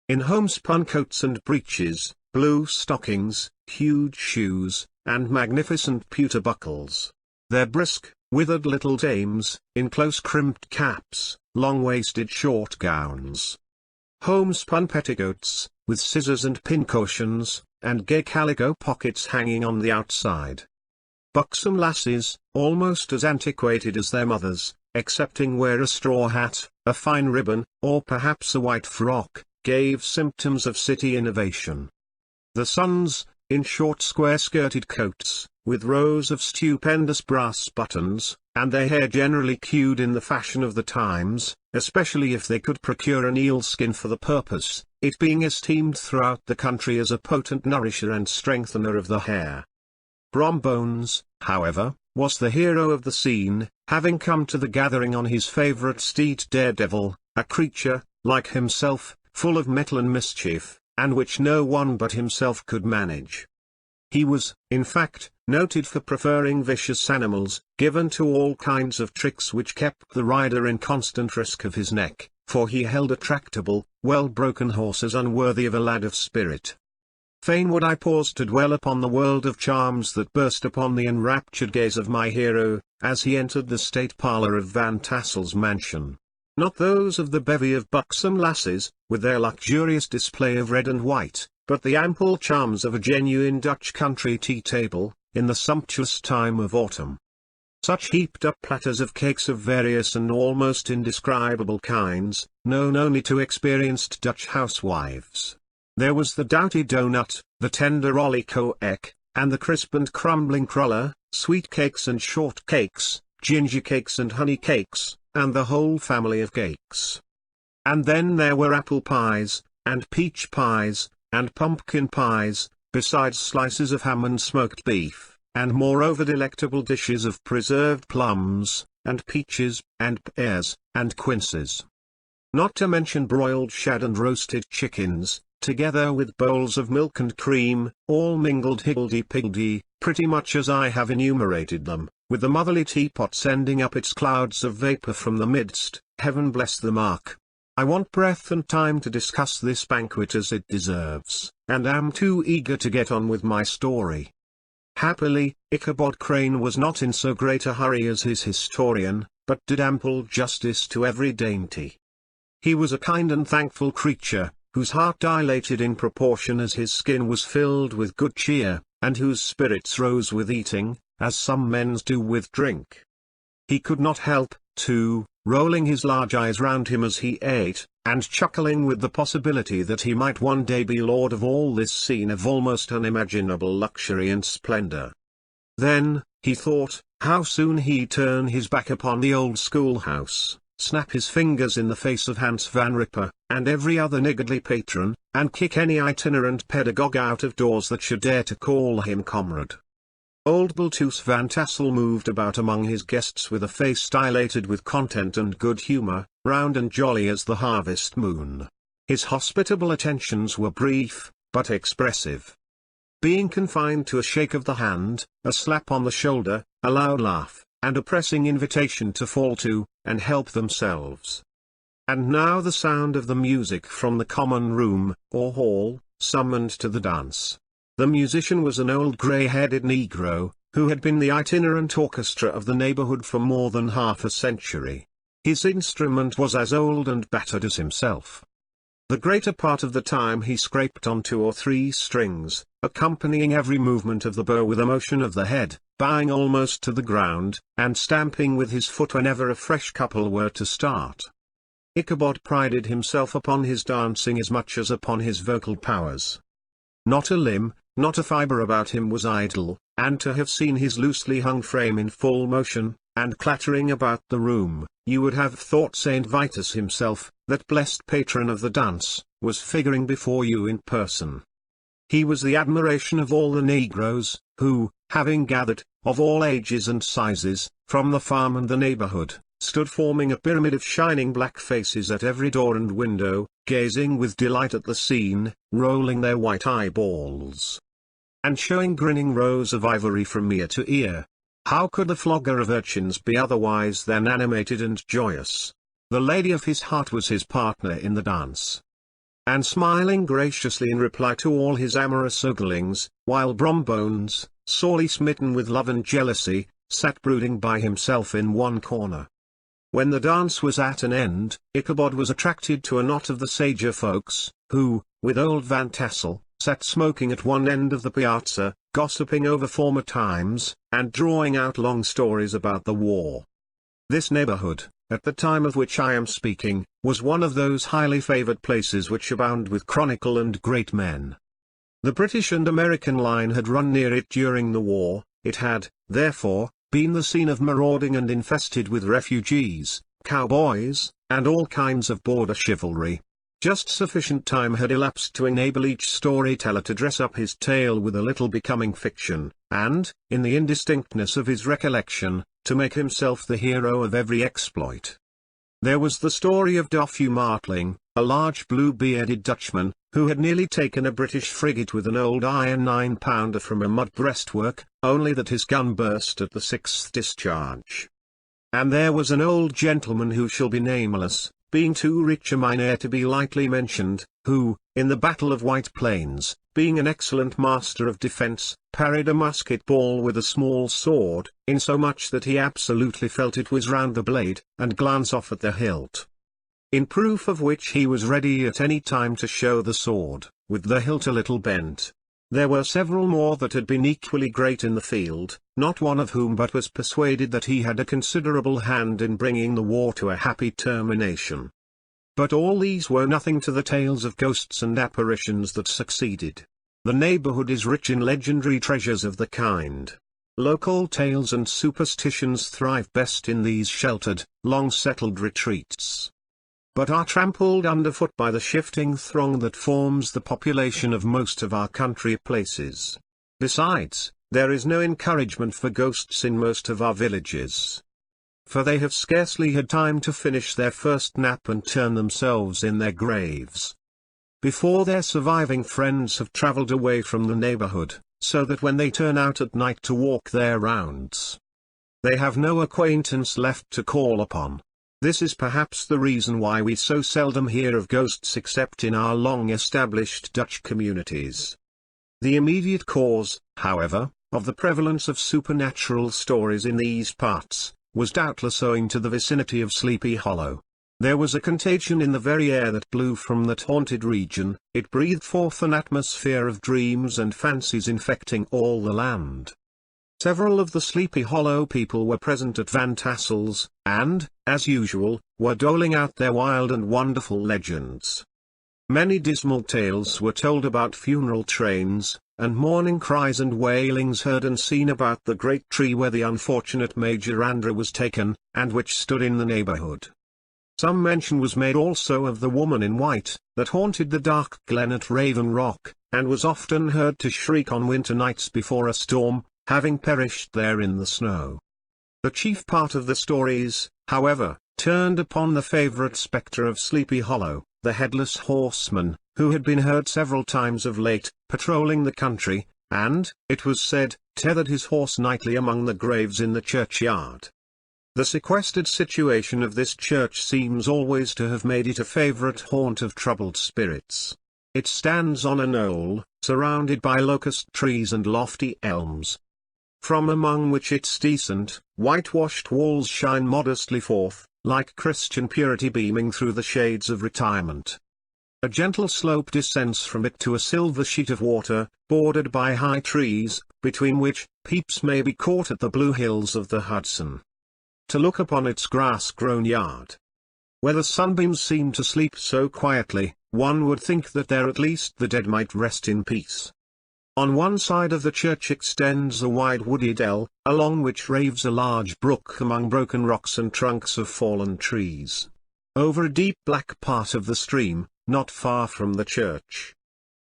in homespun coats and breeches, blue stockings, huge shoes, and magnificent pewter buckles. Their brisk, withered little dames, in close-crimped caps, long-waisted short gowns, homespun petticoats, with scissors and pincushions, and gay calico pockets hanging on the outside. Buxom lasses, almost as antiquated as their mothers, excepting where a straw hat, a fine ribbon, or perhaps a white frock, gave symptoms of city innovation. The sons, in short square-skirted coats, with rows of stupendous brass buttons, and their hair generally queued in the fashion of the times, especially if they could procure an eel skin for the purpose, it being esteemed throughout the country as a potent nourisher and strengthener of the hair. Brombones, however, was the hero of the scene, having come to the gathering on his favourite steed Daredevil, a creature, like himself, full of mettle and mischief, and which no one but himself could manage. He was, in fact, noted for preferring vicious animals, given to all kinds of tricks which kept the rider in constant risk of his neck, for he held a tractable, well-broken horse as unworthy of a lad of spirit. Fain would I pause to dwell upon the world of charms that burst upon the enraptured gaze of my hero, as he entered the state parlour of Van Tassel's mansion. Not those of the bevy of buxom lasses, with their luxurious display of red and white, but the ample charms of a genuine Dutch country tea-table, in the sumptuous time of autumn. Such heaped-up platters of cakes of various and almost indescribable kinds, known only to experienced Dutch housewives. There was the doughty doughnut, the tender olykoek, and the crisp and crumbling cruller, sweet cakes and short cakes, ginger cakes and honey cakes, and the whole family of cakes. And then there were apple pies, and peach pies, and pumpkin pies, besides slices of ham and smoked beef, and moreover delectable dishes of preserved plums, and peaches, and pears, and quinces. Not to mention broiled shad and roasted chickens, together with bowls of milk and cream, all mingled higgledy-piggledy, pretty much as I have enumerated them, with the motherly teapot sending up its clouds of vapour from the midst. Heaven bless the mark. I want breath and time to discuss this banquet as it deserves, and am too eager to get on with my story. Happily, Ichabod Crane was not in so great a hurry as his historian, but did ample justice to every dainty. He was a kind and thankful creature, whose heart dilated in proportion as his skin was filled with good cheer, and whose spirits rose with eating, as some men's do with drink. He could not help, too, rolling his large eyes round him as he ate, and chuckling with the possibility that he might one day be lord of all this scene of almost unimaginable luxury and splendour. Then, he thought, how soon he'd turn his back upon the old schoolhouse, snap his fingers in the face of Hans Van Ripper, and every other niggardly patron, and kick any itinerant pedagogue out of doors that should dare to call him comrade. Old Baltus Van Tassel moved about among his guests with a face dilated with content and good humour, round and jolly as the harvest moon. His hospitable attentions were brief, but expressive. Being confined to a shake of the hand, a slap on the shoulder, a loud laugh, and a pressing invitation to fall to, and help themselves. And now the sound of the music from the common room, or hall, summoned to the dance. The musician was an old grey-headed negro, who had been the itinerant orchestra of the neighbourhood for more than half a century. His instrument was as old and battered as himself. The greater part of the time he scraped on 2 or 3 strings, accompanying every movement of the bow with a motion of the head, bowing almost to the ground, and stamping with his foot whenever a fresh couple were to start. Ichabod prided himself upon his dancing as much as upon his vocal powers. Not a limb, not a fibre about him was idle, and to have seen his loosely hung frame in full motion, and clattering about the room, you would have thought Saint Vitus himself, that blessed patron of the dance, was figuring before you in person. He was the admiration of all the negroes, who, having gathered, of all ages and sizes, from the farm and the neighbourhood, stood forming a pyramid of shining black faces at every door and window, gazing with delight at the scene, rolling their white eyeballs, and showing grinning rows of ivory from ear to ear. How could the flogger of urchins be otherwise than animated and joyous? The lady of his heart was his partner in the dance, and smiling graciously in reply to all his amorous oglings, while Brombones, sorely smitten with love and jealousy, sat brooding by himself in one corner. When the dance was at an end, Ichabod was attracted to a knot of the sager folks, who, with old Van Tassel, sat smoking at one end of the piazza, gossiping over former times, and drawing out long stories about the war. This neighbourhood, at the time of which I am speaking, was one of those highly favoured places which abound with chronicle and great men. The British and American line had run near it during the war. It had, therefore, been the scene of marauding and infested with refugees, cowboys, and all kinds of border chivalry. Just sufficient time had elapsed to enable each storyteller to dress up his tale with a little becoming fiction, and, in the indistinctness of his recollection, to make himself the hero of every exploit. There was the story of Doffue Martling, a large blue-bearded Dutchman, who had nearly taken a British frigate with an old iron 9-pounder from a mud breastwork, only that his gun burst at the sixth discharge. And there was an old gentleman who shall be nameless, being too rich a mynheer to be lightly mentioned, who, in the Battle of White Plains, being an excellent master of defence, parried a musket ball with a small sword, insomuch that he absolutely felt it was round the blade, and glance off at the hilt. In proof of which he was ready at any time to show the sword, with the hilt a little bent. There were several more that had been equally great in the field, not one of whom but was persuaded that he had a considerable hand in bringing the war to a happy termination. But all these were nothing to the tales of ghosts and apparitions that succeeded. The neighborhood is rich in legendary treasures of the kind. Local tales and superstitions thrive best in these sheltered, long-settled retreats, but are trampled underfoot by the shifting throng that forms the population of most of our country places. Besides, there is no encouragement for ghosts in most of our villages, for they have scarcely had time to finish their first nap and turn themselves in their graves before their surviving friends have travelled away from the neighbourhood, so that when they turn out at night to walk their rounds, they have no acquaintance left to call upon. This is perhaps the reason why we so seldom hear of ghosts except in our long-established Dutch communities. The immediate cause, however, of the prevalence of supernatural stories in these parts, was doubtless owing to the vicinity of Sleepy Hollow. There was a contagion in the very air that blew from that haunted region, it breathed forth an atmosphere of dreams and fancies infecting all the land. Several of the Sleepy Hollow people were present at Van Tassel's, and, as usual, were doling out their wild and wonderful legends. Many dismal tales were told about funeral trains, and mourning cries and wailings heard and seen about the great tree where the unfortunate Major Andrew was taken, and which stood in the neighborhood. Some mention was made also of the woman in white, that haunted the dark glen at Raven Rock, and was often heard to shriek on winter nights before a storm, having perished there in the snow. The chief part of the stories, however, turned upon the favorite spectre of Sleepy Hollow, the Headless Horseman, who had been heard several times of late, patrolling the country, and, it was said, tethered his horse nightly among the graves in the churchyard. The sequestered situation of this church seems always to have made it a favorite haunt of troubled spirits. It stands on a knoll, surrounded by locust trees and lofty elms, from among which its decent, whitewashed walls shine modestly forth, like Christian purity beaming through the shades of retirement. A gentle slope descends from it to a silver sheet of water, bordered by high trees, between which, peeps may be caught at the blue hills of the Hudson. To look upon its grass-grown yard, where the sunbeams seem to sleep so quietly, one would think that there at least the dead might rest in peace. On one side of the church extends a wide woody dell, along which raves a large brook among broken rocks and trunks of fallen trees. Over a deep black part of the stream, not far from the church,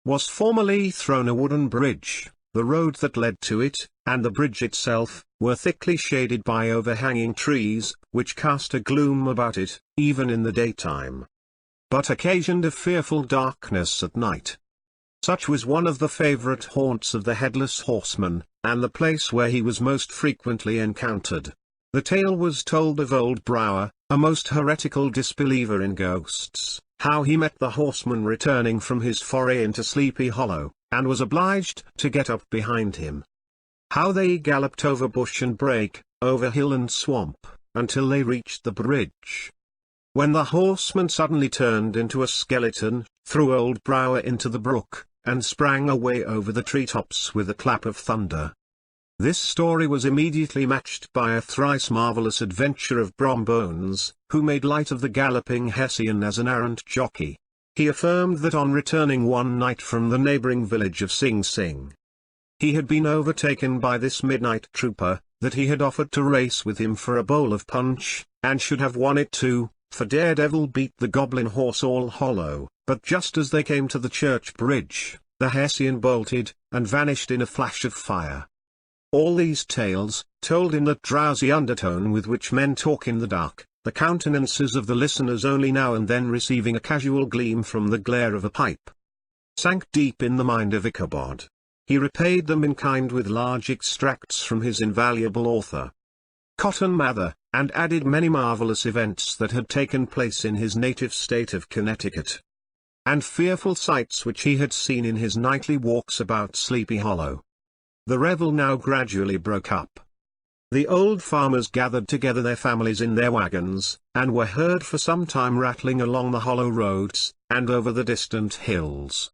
was formerly thrown a wooden bridge. The road that led to it, and the bridge itself, were thickly shaded by overhanging trees, which cast a gloom about it, even in the daytime, but occasioned a fearful darkness at night. Such was one of the favorite haunts of the Headless Horseman, and the place where he was most frequently encountered. The tale was told of old Brower, a most heretical disbeliever in ghosts, how he met the horseman returning from his foray into Sleepy Hollow, and was obliged to get up behind him. How they galloped over bush and brake, over hill and swamp, until they reached the bridge, when the horseman suddenly turned into a skeleton, threw old Brower into the brook, and sprang away over the treetops with a clap of thunder. This story was immediately matched by a thrice marvellous adventure of Brombones, who made light of the galloping Hessian as an arrant jockey. He affirmed that on returning one night from the neighbouring village of Sing Sing, he had been overtaken by this midnight trooper, that he had offered to race with him for a bowl of punch, and should have won it too, for Daredevil beat the goblin horse All Hollow, but just as they came to the church bridge, the Hessian bolted, and vanished in a flash of fire. All these tales, told in that drowsy undertone with which men talk in the dark, the countenances of the listeners only now and then receiving a casual gleam from the glare of a pipe, sank deep in the mind of Ichabod. He repaid them in kind with large extracts from his invaluable author, Cotton Mather, and added many marvelous events that had taken place in his native state of Connecticut, and fearful sights which he had seen in his nightly walks about Sleepy Hollow. The revel now gradually broke up. The old farmers gathered together their families in their wagons, and were heard for some time rattling along the hollow roads, and over the distant hills.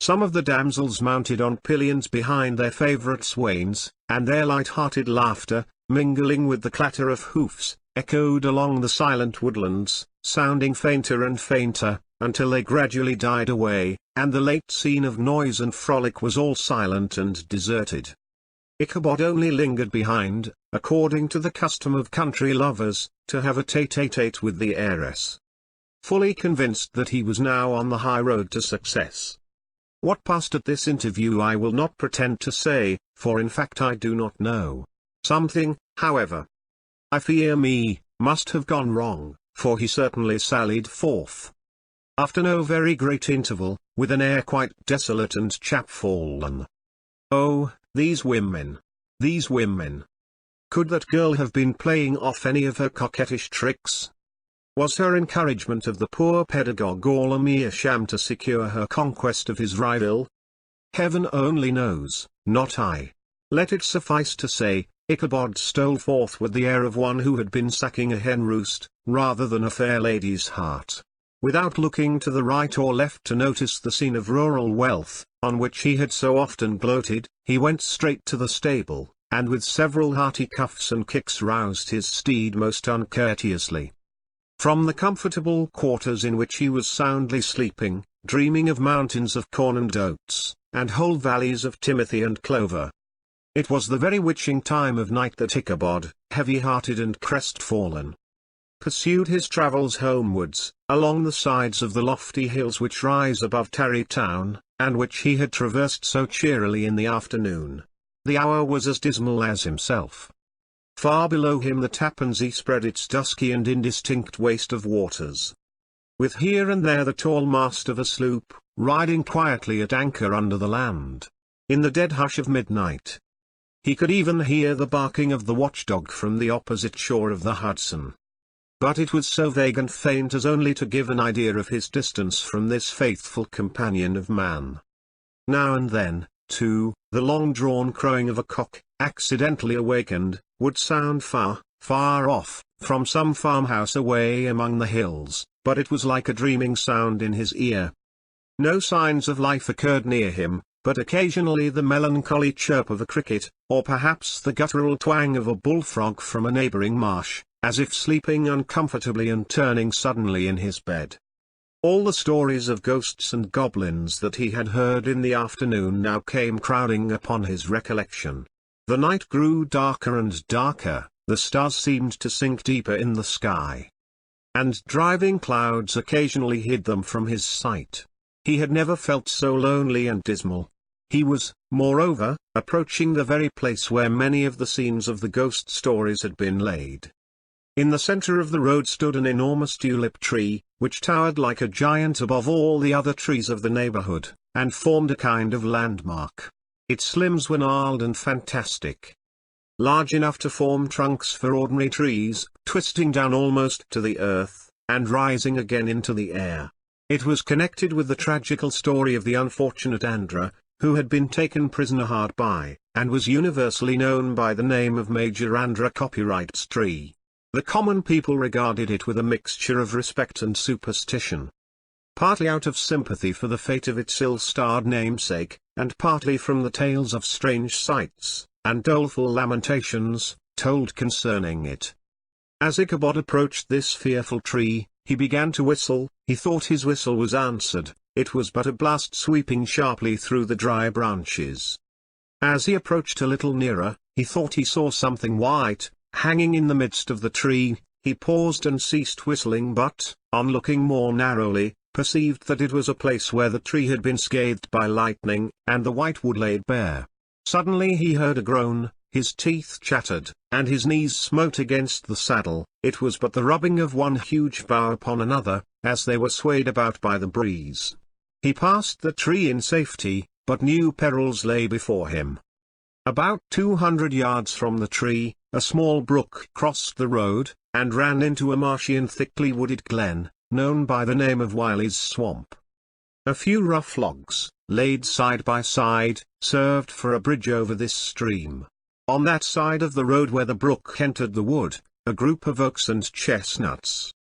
Some of the damsels mounted on pillions behind their favourite swains, and their light-hearted laughter, mingling with the clatter of hoofs, echoed along the silent woodlands, sounding fainter and fainter, until they gradually died away, and the late scene of noise and frolic was all silent and deserted. Ichabod only lingered behind, according to the custom of country lovers, to have a tete-a-tete with the heiress, fully convinced that he was now on the high road to success. What passed at this interview I will not pretend to say, for in fact I do not know. Something, however, I fear me, must have gone wrong, for he certainly sallied forth, after no very great interval, with an air quite desolate and chapfallen. Oh, these women! These women! Could that girl have been playing off any of her coquettish tricks? Was her encouragement of the poor pedagogue all a mere sham to secure her conquest of his rival? Heaven only knows, not I. Let it suffice to say, Ichabod stole forth with the air of one who had been sacking a hen roost, rather than a fair lady's heart. Without looking to the right or left to notice the scene of rural wealth, on which he had so often gloated, he went straight to the stable, and with several hearty cuffs and kicks roused his steed most uncourteously from the comfortable quarters in which he was soundly sleeping, dreaming of mountains of corn and oats, and whole valleys of timothy and clover. It was the very witching time of night that Ichabod, heavy-hearted and crestfallen, pursued his travels homewards, along the sides of the lofty hills which rise above Tarrytown, and which he had traversed so cheerily in the afternoon. The hour was as dismal as himself. Far below him the Tappan Zee spread its dusky and indistinct waste of waters, with here and there the tall mast of a sloop, riding quietly at anchor under the land. In the dead hush of midnight, he could even hear the barking of the watchdog from the opposite shore of the Hudson. But it was so vague and faint as only to give an idea of his distance from this faithful companion of man. Now and then, too, the long-drawn crowing of a cock, accidentally awakened, would sound far, far off, from some farmhouse away among the hills, but it was like a dreaming sound in his ear. No signs of life occurred near him, but occasionally the melancholy chirp of a cricket, or perhaps the guttural twang of a bullfrog from a neighbouring marsh, as if sleeping uncomfortably and turning suddenly in his bed. All the stories of ghosts and goblins that he had heard in the afternoon now came crowding upon his recollection. The night grew darker and darker, the stars seemed to sink deeper in the sky, and driving clouds occasionally hid them from his sight. He had never felt so lonely and dismal. He was, moreover, approaching the very place where many of the scenes of the ghost stories had been laid. In the centre of the road stood an enormous tulip tree, which towered like a giant above all the other trees of the neighbourhood, and formed a kind of landmark. Its limbs were gnarled and fantastic, large enough to form trunks for ordinary trees, twisting down almost to the earth, and rising again into the air. It was connected with the tragical story of the unfortunate Andra, who had been taken prisoner hard by, and was universally known by the name of Major Andra Copyright's tree. The common people regarded it with a mixture of respect and superstition, partly out of sympathy for the fate of its ill-starred namesake, and partly from the tales of strange sights, and doleful lamentations, told concerning it. As Ichabod approached this fearful tree, he began to whistle. He thought his whistle was answered. It was but a blast sweeping sharply through the dry branches. As he approached a little nearer, he thought he saw something white, hanging in the midst of the tree. He paused and ceased whistling, but, on looking more narrowly, perceived that it was a place where the tree had been scathed by lightning, and the white wood laid bare. Suddenly he heard a groan, his teeth chattered, and his knees smote against the saddle. It was but the rubbing of one huge bough upon another, as they were swayed about by the breeze. He passed the tree in safety, but new perils lay before him. About 200 yards from the tree, a small brook crossed the road, and ran into a marshy and thickly wooded glen, known by the name of Wiley's Swamp. A few rough logs, laid side by side, served for a bridge over this stream. On that side of the road where the brook entered the wood, a group of oaks and chestnuts,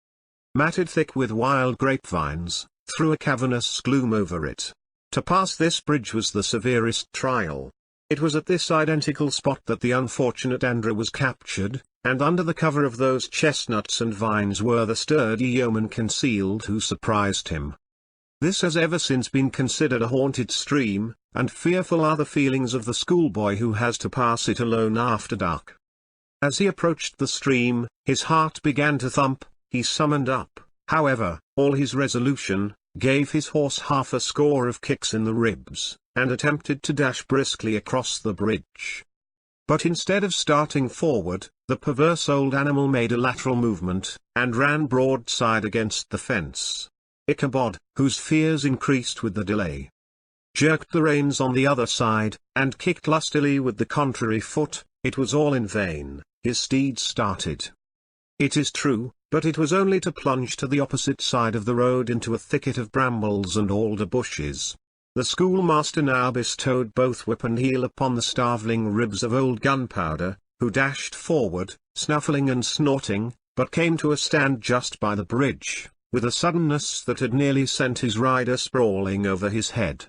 matted thick with wild grapevines, threw a cavernous gloom over it. To pass this bridge was the severest trial. It was at this identical spot that the unfortunate Andrew was captured, and under the cover of those chestnuts and vines were the sturdy yeomen concealed who surprised him. This has ever since been considered a haunted stream, and fearful are the feelings of the schoolboy who has to pass it alone after dark. As he approached the stream, his heart began to thump. He summoned up, however, all his resolution, gave his horse half a score of kicks in the ribs, and attempted to dash briskly across the bridge. But instead of starting forward, the perverse old animal made a lateral movement, and ran broadside against the fence. Ichabod, whose fears increased with the delay, jerked the reins on the other side, and kicked lustily with the contrary foot. It was all in vain. His steed started, it is true, but it was only to plunge to the opposite side of the road into a thicket of brambles and alder bushes. The schoolmaster now bestowed both whip and heel upon the starveling ribs of old Gunpowder, who dashed forward, snuffling and snorting, but came to a stand just by the bridge, with a suddenness that had nearly sent his rider sprawling over his head.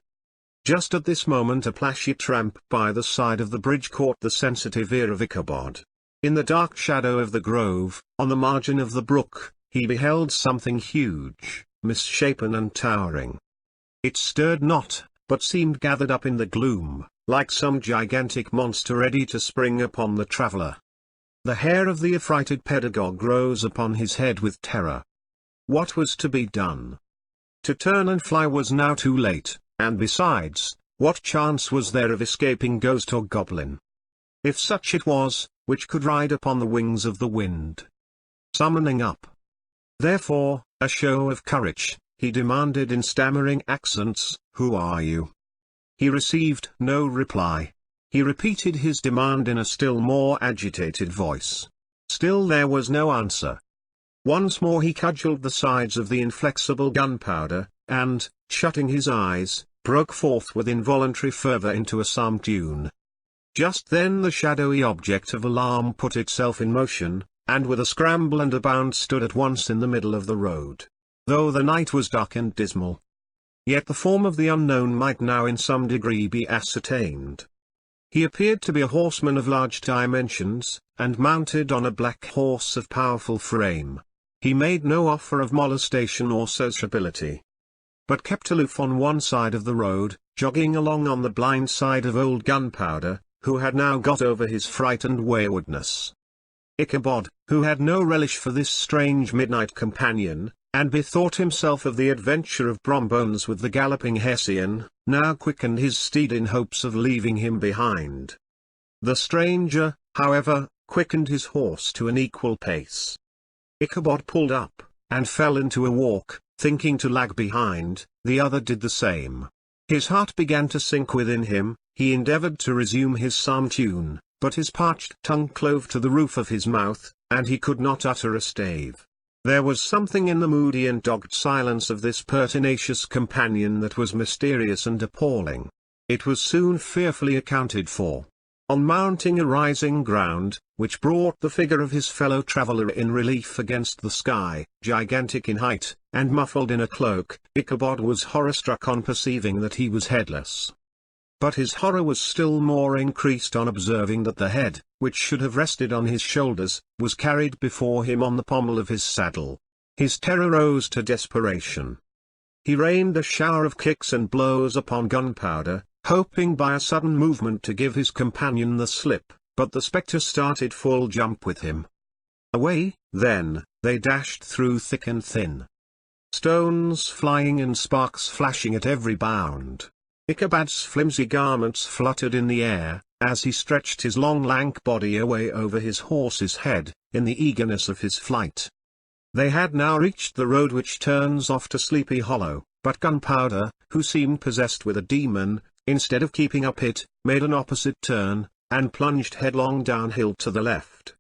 Just at this moment a plashy tramp by the side of the bridge caught the sensitive ear of Ichabod. In the dark shadow of the grove, on the margin of the brook, he beheld something huge, misshapen and towering. It stirred not, but seemed gathered up in the gloom, like some gigantic monster ready to spring upon the traveller. The hair of the affrighted pedagogue rose upon his head with terror. What was to be done? To turn and fly was now too late, and besides, what chance was there of escaping ghost or goblin? If such it was, which could ride upon the wings of the wind. Summoning up, therefore, a show of courage, he demanded in stammering accents, "Who are you?" He received no reply. He repeated his demand in a still more agitated voice. Still there was no answer. Once more he cudgelled the sides of the inflexible Gunpowder, and, shutting his eyes, broke forth with involuntary fervour into a psalm tune. Just then the shadowy object of alarm put itself in motion, and with a scramble and a bound stood at once in the middle of the road. Though the night was dark and dismal, yet the form of the unknown might now in some degree be ascertained. He appeared to be a horseman of large dimensions, and mounted on a black horse of powerful frame. He made no offer of molestation or sociability, but kept aloof on one side of the road, jogging along on the blind side of old Gunpowder, who had now got over his fright and waywardness. Ichabod, who had no relish for this strange midnight companion, and bethought himself of the adventure of Brombones with the galloping Hessian, now quickened his steed in hopes of leaving him behind. The stranger, however, quickened his horse to an equal pace. Ichabod pulled up, and fell into a walk, thinking to lag behind. The other did the same. His heart began to sink within him. He endeavored to resume his psalm tune, but his parched tongue clove to the roof of his mouth, and he could not utter a stave. There was something in the moody and dogged silence of this pertinacious companion that was mysterious and appalling. It was soon fearfully accounted for. On mounting a rising ground, which brought the figure of his fellow traveller in relief against the sky, gigantic in height, and muffled in a cloak, Ichabod was horror-struck on perceiving that he was headless. But his horror was still more increased on observing that the head, which should have rested on his shoulders, was carried before him on the pommel of his saddle. His terror rose to desperation. He rained a shower of kicks and blows upon Gunpowder, hoping by a sudden movement to give his companion the slip, but the spectre started full jump with him. Away, then, they dashed through thick and thin, stones flying and sparks flashing at every bound. Ichabod's flimsy garments fluttered in the air, as he stretched his long lank body away over his horse's head, in the eagerness of his flight. They had now reached the road which turns off to Sleepy Hollow, but Gunpowder, who seemed possessed with a demon, instead of keeping up it, made an opposite turn, and plunged headlong downhill to the left.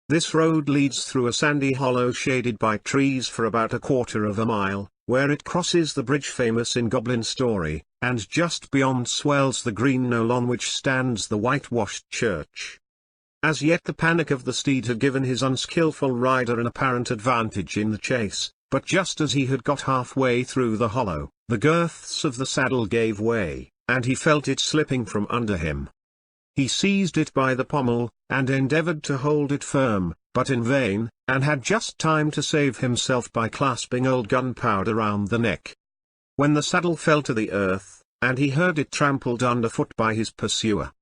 This road leads through a sandy hollow shaded by trees for about a quarter of a mile, where it crosses the bridge famous in Goblin story, and just beyond swells the green knoll on which stands the whitewashed church. As yet the panic of the steed had given his unskilful rider an apparent advantage in the chase, but just as he had got halfway through the hollow, the girths of the saddle gave way, and he felt it slipping from under him. He seized it by the pommel, and endeavored to hold it firm, but in vain, and had just time to save himself by clasping old Gunpowder round the neck. When the saddle fell to the earth, and he heard it trampled underfoot by his pursuer.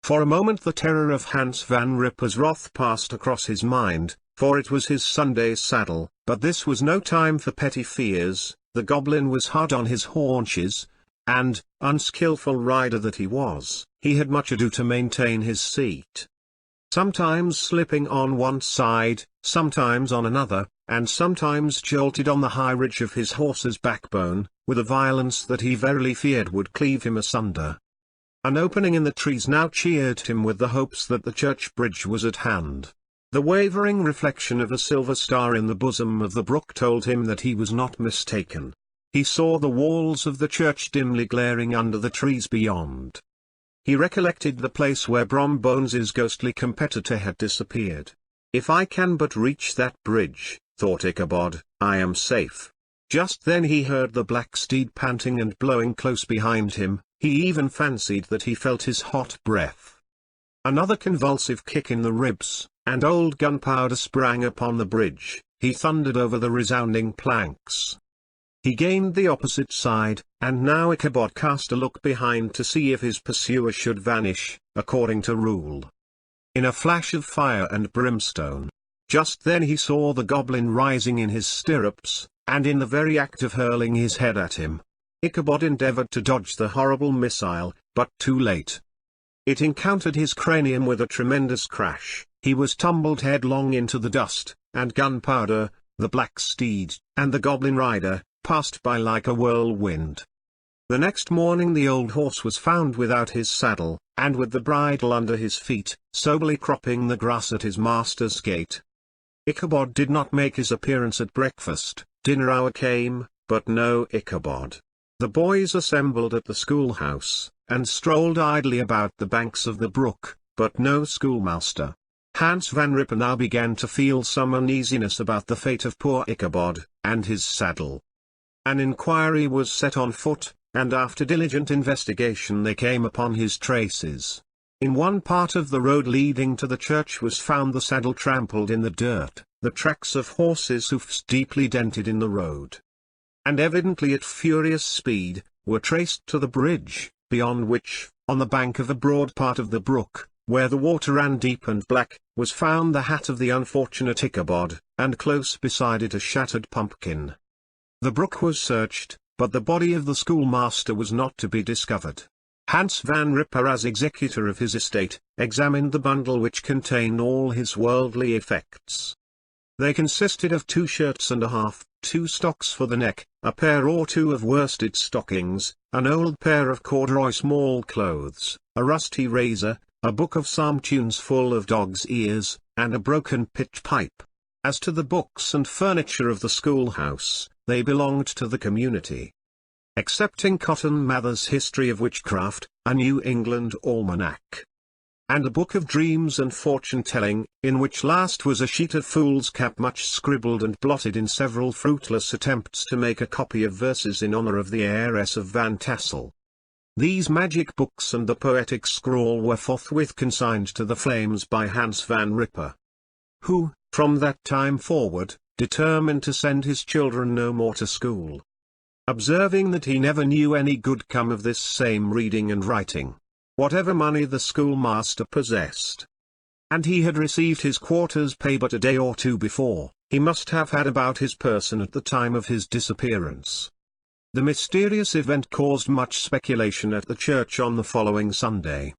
For a moment the terror of Hans Van Ripper's wrath passed across his mind, for it was his Sunday's saddle, but this was no time for petty fears. The goblin was hard on his haunches, and, unskilful rider that he was, he had much ado to maintain his seat. Sometimes slipping on one side, sometimes on another, and sometimes jolted on the high ridge of his horse's backbone, with a violence that he verily feared would cleave him asunder. An opening in the trees now cheered him with the hopes that the church bridge was at hand. The wavering reflection of a silver star in the bosom of the brook told him that he was not mistaken. He saw the walls of the church dimly glaring under the trees beyond. He recollected the place where Brom Bones's ghostly competitor had disappeared. "If I can but reach that bridge," thought Ichabod, "I am safe." Just then he heard the black steed panting and blowing close behind him. He even fancied that he felt his hot breath. Another convulsive kick in the ribs, and old Gunpowder sprang upon the bridge. He thundered over the resounding planks. He gained the opposite side, and now Ichabod cast a look behind to see if his pursuer should vanish, according to rule. In a flash of fire and brimstone. Just then he saw the goblin rising in his stirrups, and in the very act of hurling his head at him. Ichabod endeavored to dodge the horrible missile, but too late. It encountered his cranium with a tremendous crash. He was tumbled headlong into the dust, and Gunpowder, the black steed, and the goblin rider, passed by like a whirlwind. The next morning the old horse was found without his saddle, and with the bridle under his feet, soberly cropping the grass at his master's gate. Ichabod did not make his appearance at breakfast. Dinner hour came, but no Ichabod. The boys assembled at the schoolhouse, and strolled idly about the banks of the brook, but no schoolmaster. Hans Van Ripper now began to feel some uneasiness about the fate of poor Ichabod, and his saddle. An inquiry was set on foot, and after diligent investigation they came upon his traces. In one part of the road leading to the church was found the saddle trampled in the dirt, the tracks of horses' hoofs deeply dented in the road, and evidently at furious speed, were traced to the bridge, beyond which, on the bank of a broad part of the brook, where the water ran deep and black, was found the hat of the unfortunate Ichabod, and close beside it a shattered pumpkin. The brook was searched, but the body of the schoolmaster was not to be discovered. Hans Van Ripper, as executor of his estate, examined the bundle which contained all his worldly effects. They consisted of 2 shirts and a half, 2 stocks for the neck, a pair or 2 of worsted stockings, an old pair of corduroy small clothes, a rusty razor, a book of psalm tunes full of dog's ears, and a broken pitch pipe. As to the books and furniture of the schoolhouse, they belonged to the community. Excepting Cotton Mather's History of Witchcraft, a New England Almanac, and a book of dreams and fortune-telling, in which last was a sheet of foolscap much scribbled and blotted in several fruitless attempts to make a copy of verses in honor of the heiress of Van Tassel. These magic books and the poetic scrawl were forthwith consigned to the flames by Hans Van Ripper, who, from that time forward, determined to send his children no more to school, observing that he never knew any good come of this same reading and writing, whatever money the schoolmaster possessed. And he had received his quarter's pay but a day or 2 before. He must have had about his person at the time of his disappearance. The mysterious event caused much speculation at the church on the following Sunday.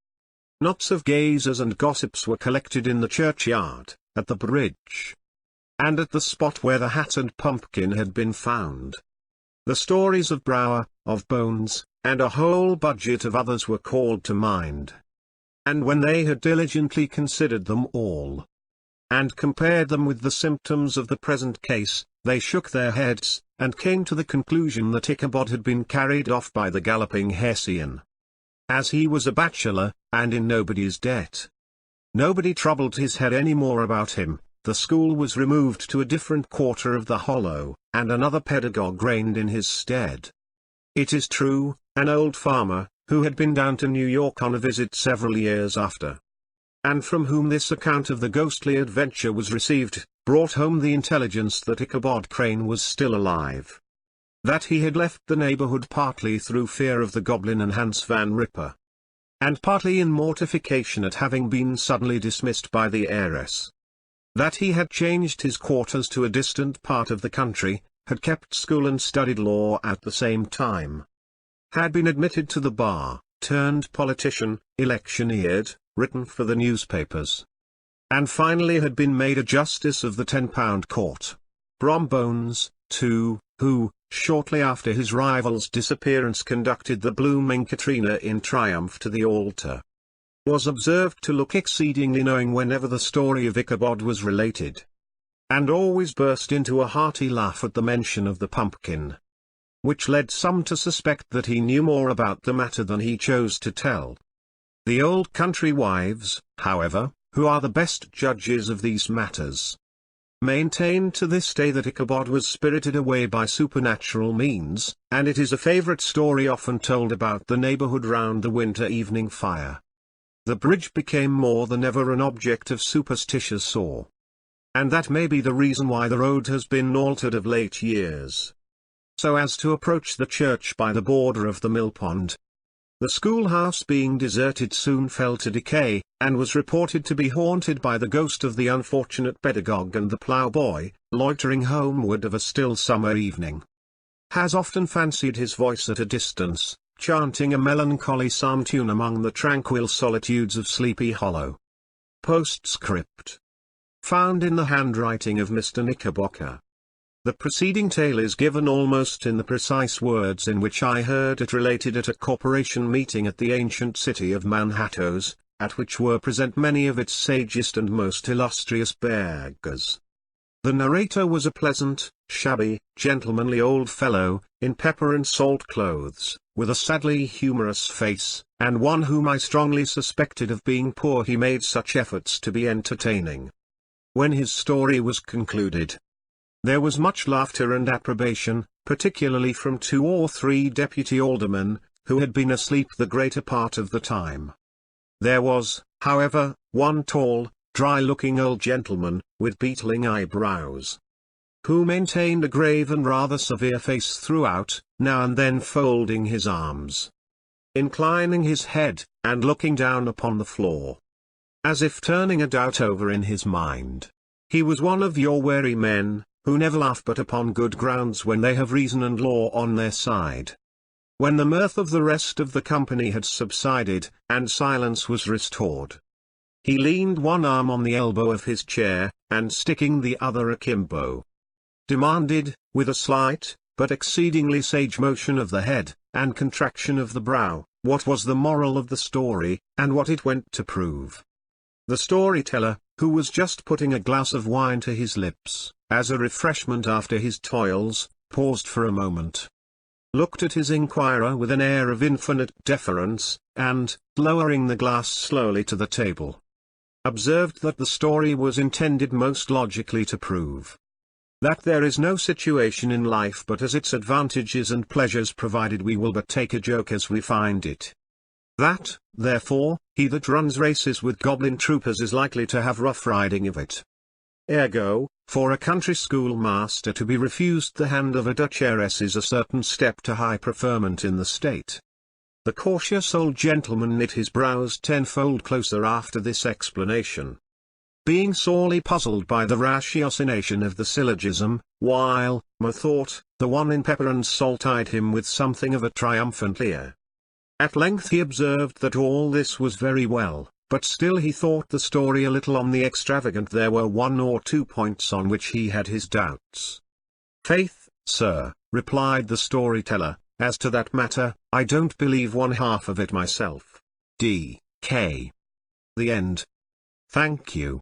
Knots of gazers and gossips were collected in the churchyard, at the bridge, and at the spot where the hat and pumpkin had been found. The stories of Brower, of Bones, and a whole budget of others were called to mind. And when they had diligently considered them all, and compared them with the symptoms of the present case, they shook their heads, and came to the conclusion that Ichabod had been carried off by the galloping Hessian. As he was a bachelor, and in nobody's debt, nobody troubled his head any more about him. The school was removed to a different quarter of the hollow, and another pedagogue reigned in his stead. It is true, an old farmer, who had been down to New York on a visit several years after, and from whom this account of the ghostly adventure was received, brought home the intelligence that Ichabod Crane was still alive. That he had left the neighborhood partly through fear of the goblin and Hans Van Ripper, and partly in mortification at having been suddenly dismissed by the heiress. That he had changed his quarters to a distant part of the country, had kept school and studied law at the same time, had been admitted to the bar, turned politician, electioneered, written for the newspapers, and finally had been made a justice of the £10 court. Bones, too, who, shortly after his rival's disappearance conducted the blooming Katrina in triumph to the altar, was observed to look exceedingly knowing whenever the story of Ichabod was related, and always burst into a hearty laugh at the mention of the pumpkin, which led some to suspect that he knew more about the matter than he chose to tell. The old country wives, however, who are the best judges of these matters, maintain to this day that Ichabod was spirited away by supernatural means, and it is a favorite story often told about the neighborhood round the winter evening fire. The bridge became more than ever an object of superstitious awe, and that may be the reason why the road has been altered of late years, so as to approach the church by the border of the mill pond. The schoolhouse being deserted soon fell to decay, and was reported to be haunted by the ghost of the unfortunate pedagogue, and the ploughboy, loitering homeward of a still summer evening, has often fancied his voice at a distance, chanting a melancholy psalm tune among the tranquil solitudes of Sleepy Hollow. Postscript. Found in the handwriting of Mr. Knickerbocker. The preceding tale is given almost in the precise words in which I heard it related at a corporation meeting at the ancient city of Manhattan, at which were present many of its sagest and most illustrious beggars. The narrator was a pleasant, shabby, gentlemanly old fellow, in pepper and salt clothes, with a sadly humorous face, and one whom I strongly suspected of being poor, he made such efforts to be entertaining. When his story was concluded, there was much laughter and approbation, particularly from 2 or 3 deputy aldermen, who had been asleep the greater part of the time. There was, however, one tall, dry-looking old gentleman, with beetling eyebrows, who maintained a grave and rather severe face throughout, now and then folding his arms, inclining his head, and looking down upon the floor, as if turning a doubt over in his mind. He was one of your wary men, who never laugh but upon good grounds when they have reason and law on their side. When the mirth of the rest of the company had subsided, and silence was restored, he leaned one arm on the elbow of his chair, and sticking the other akimbo, demanded, with a slight, but exceedingly sage motion of the head, and contraction of the brow, what was the moral of the story, and what it went to prove. The storyteller, who was just putting a glass of wine to his lips, as a refreshment after his toils, paused for a moment, looked at his inquirer with an air of infinite deference, and, lowering the glass slowly to the table, observed that the story was intended most logically to prove that there is no situation in life but as its advantages and pleasures, provided we will but take a joke as we find it. That, therefore, he that runs races with goblin troopers is likely to have rough riding of it. Ergo, for a country schoolmaster to be refused the hand of a Dutch heiress is a certain step to high preferment in the state. The cautious old gentleman knit his brows tenfold closer after this explanation, being sorely puzzled by the ratiocination of the syllogism, while, methought, the one in pepper and salt eyed him with something of a triumphant leer. At length he observed that all this was very well, but still he thought the story a little on the extravagant. There were 1 or 2 points on which he had his doubts. "Faith, sir," replied the storyteller, "as to that matter, I don't believe one half of it myself. D.K. The end." Thank you.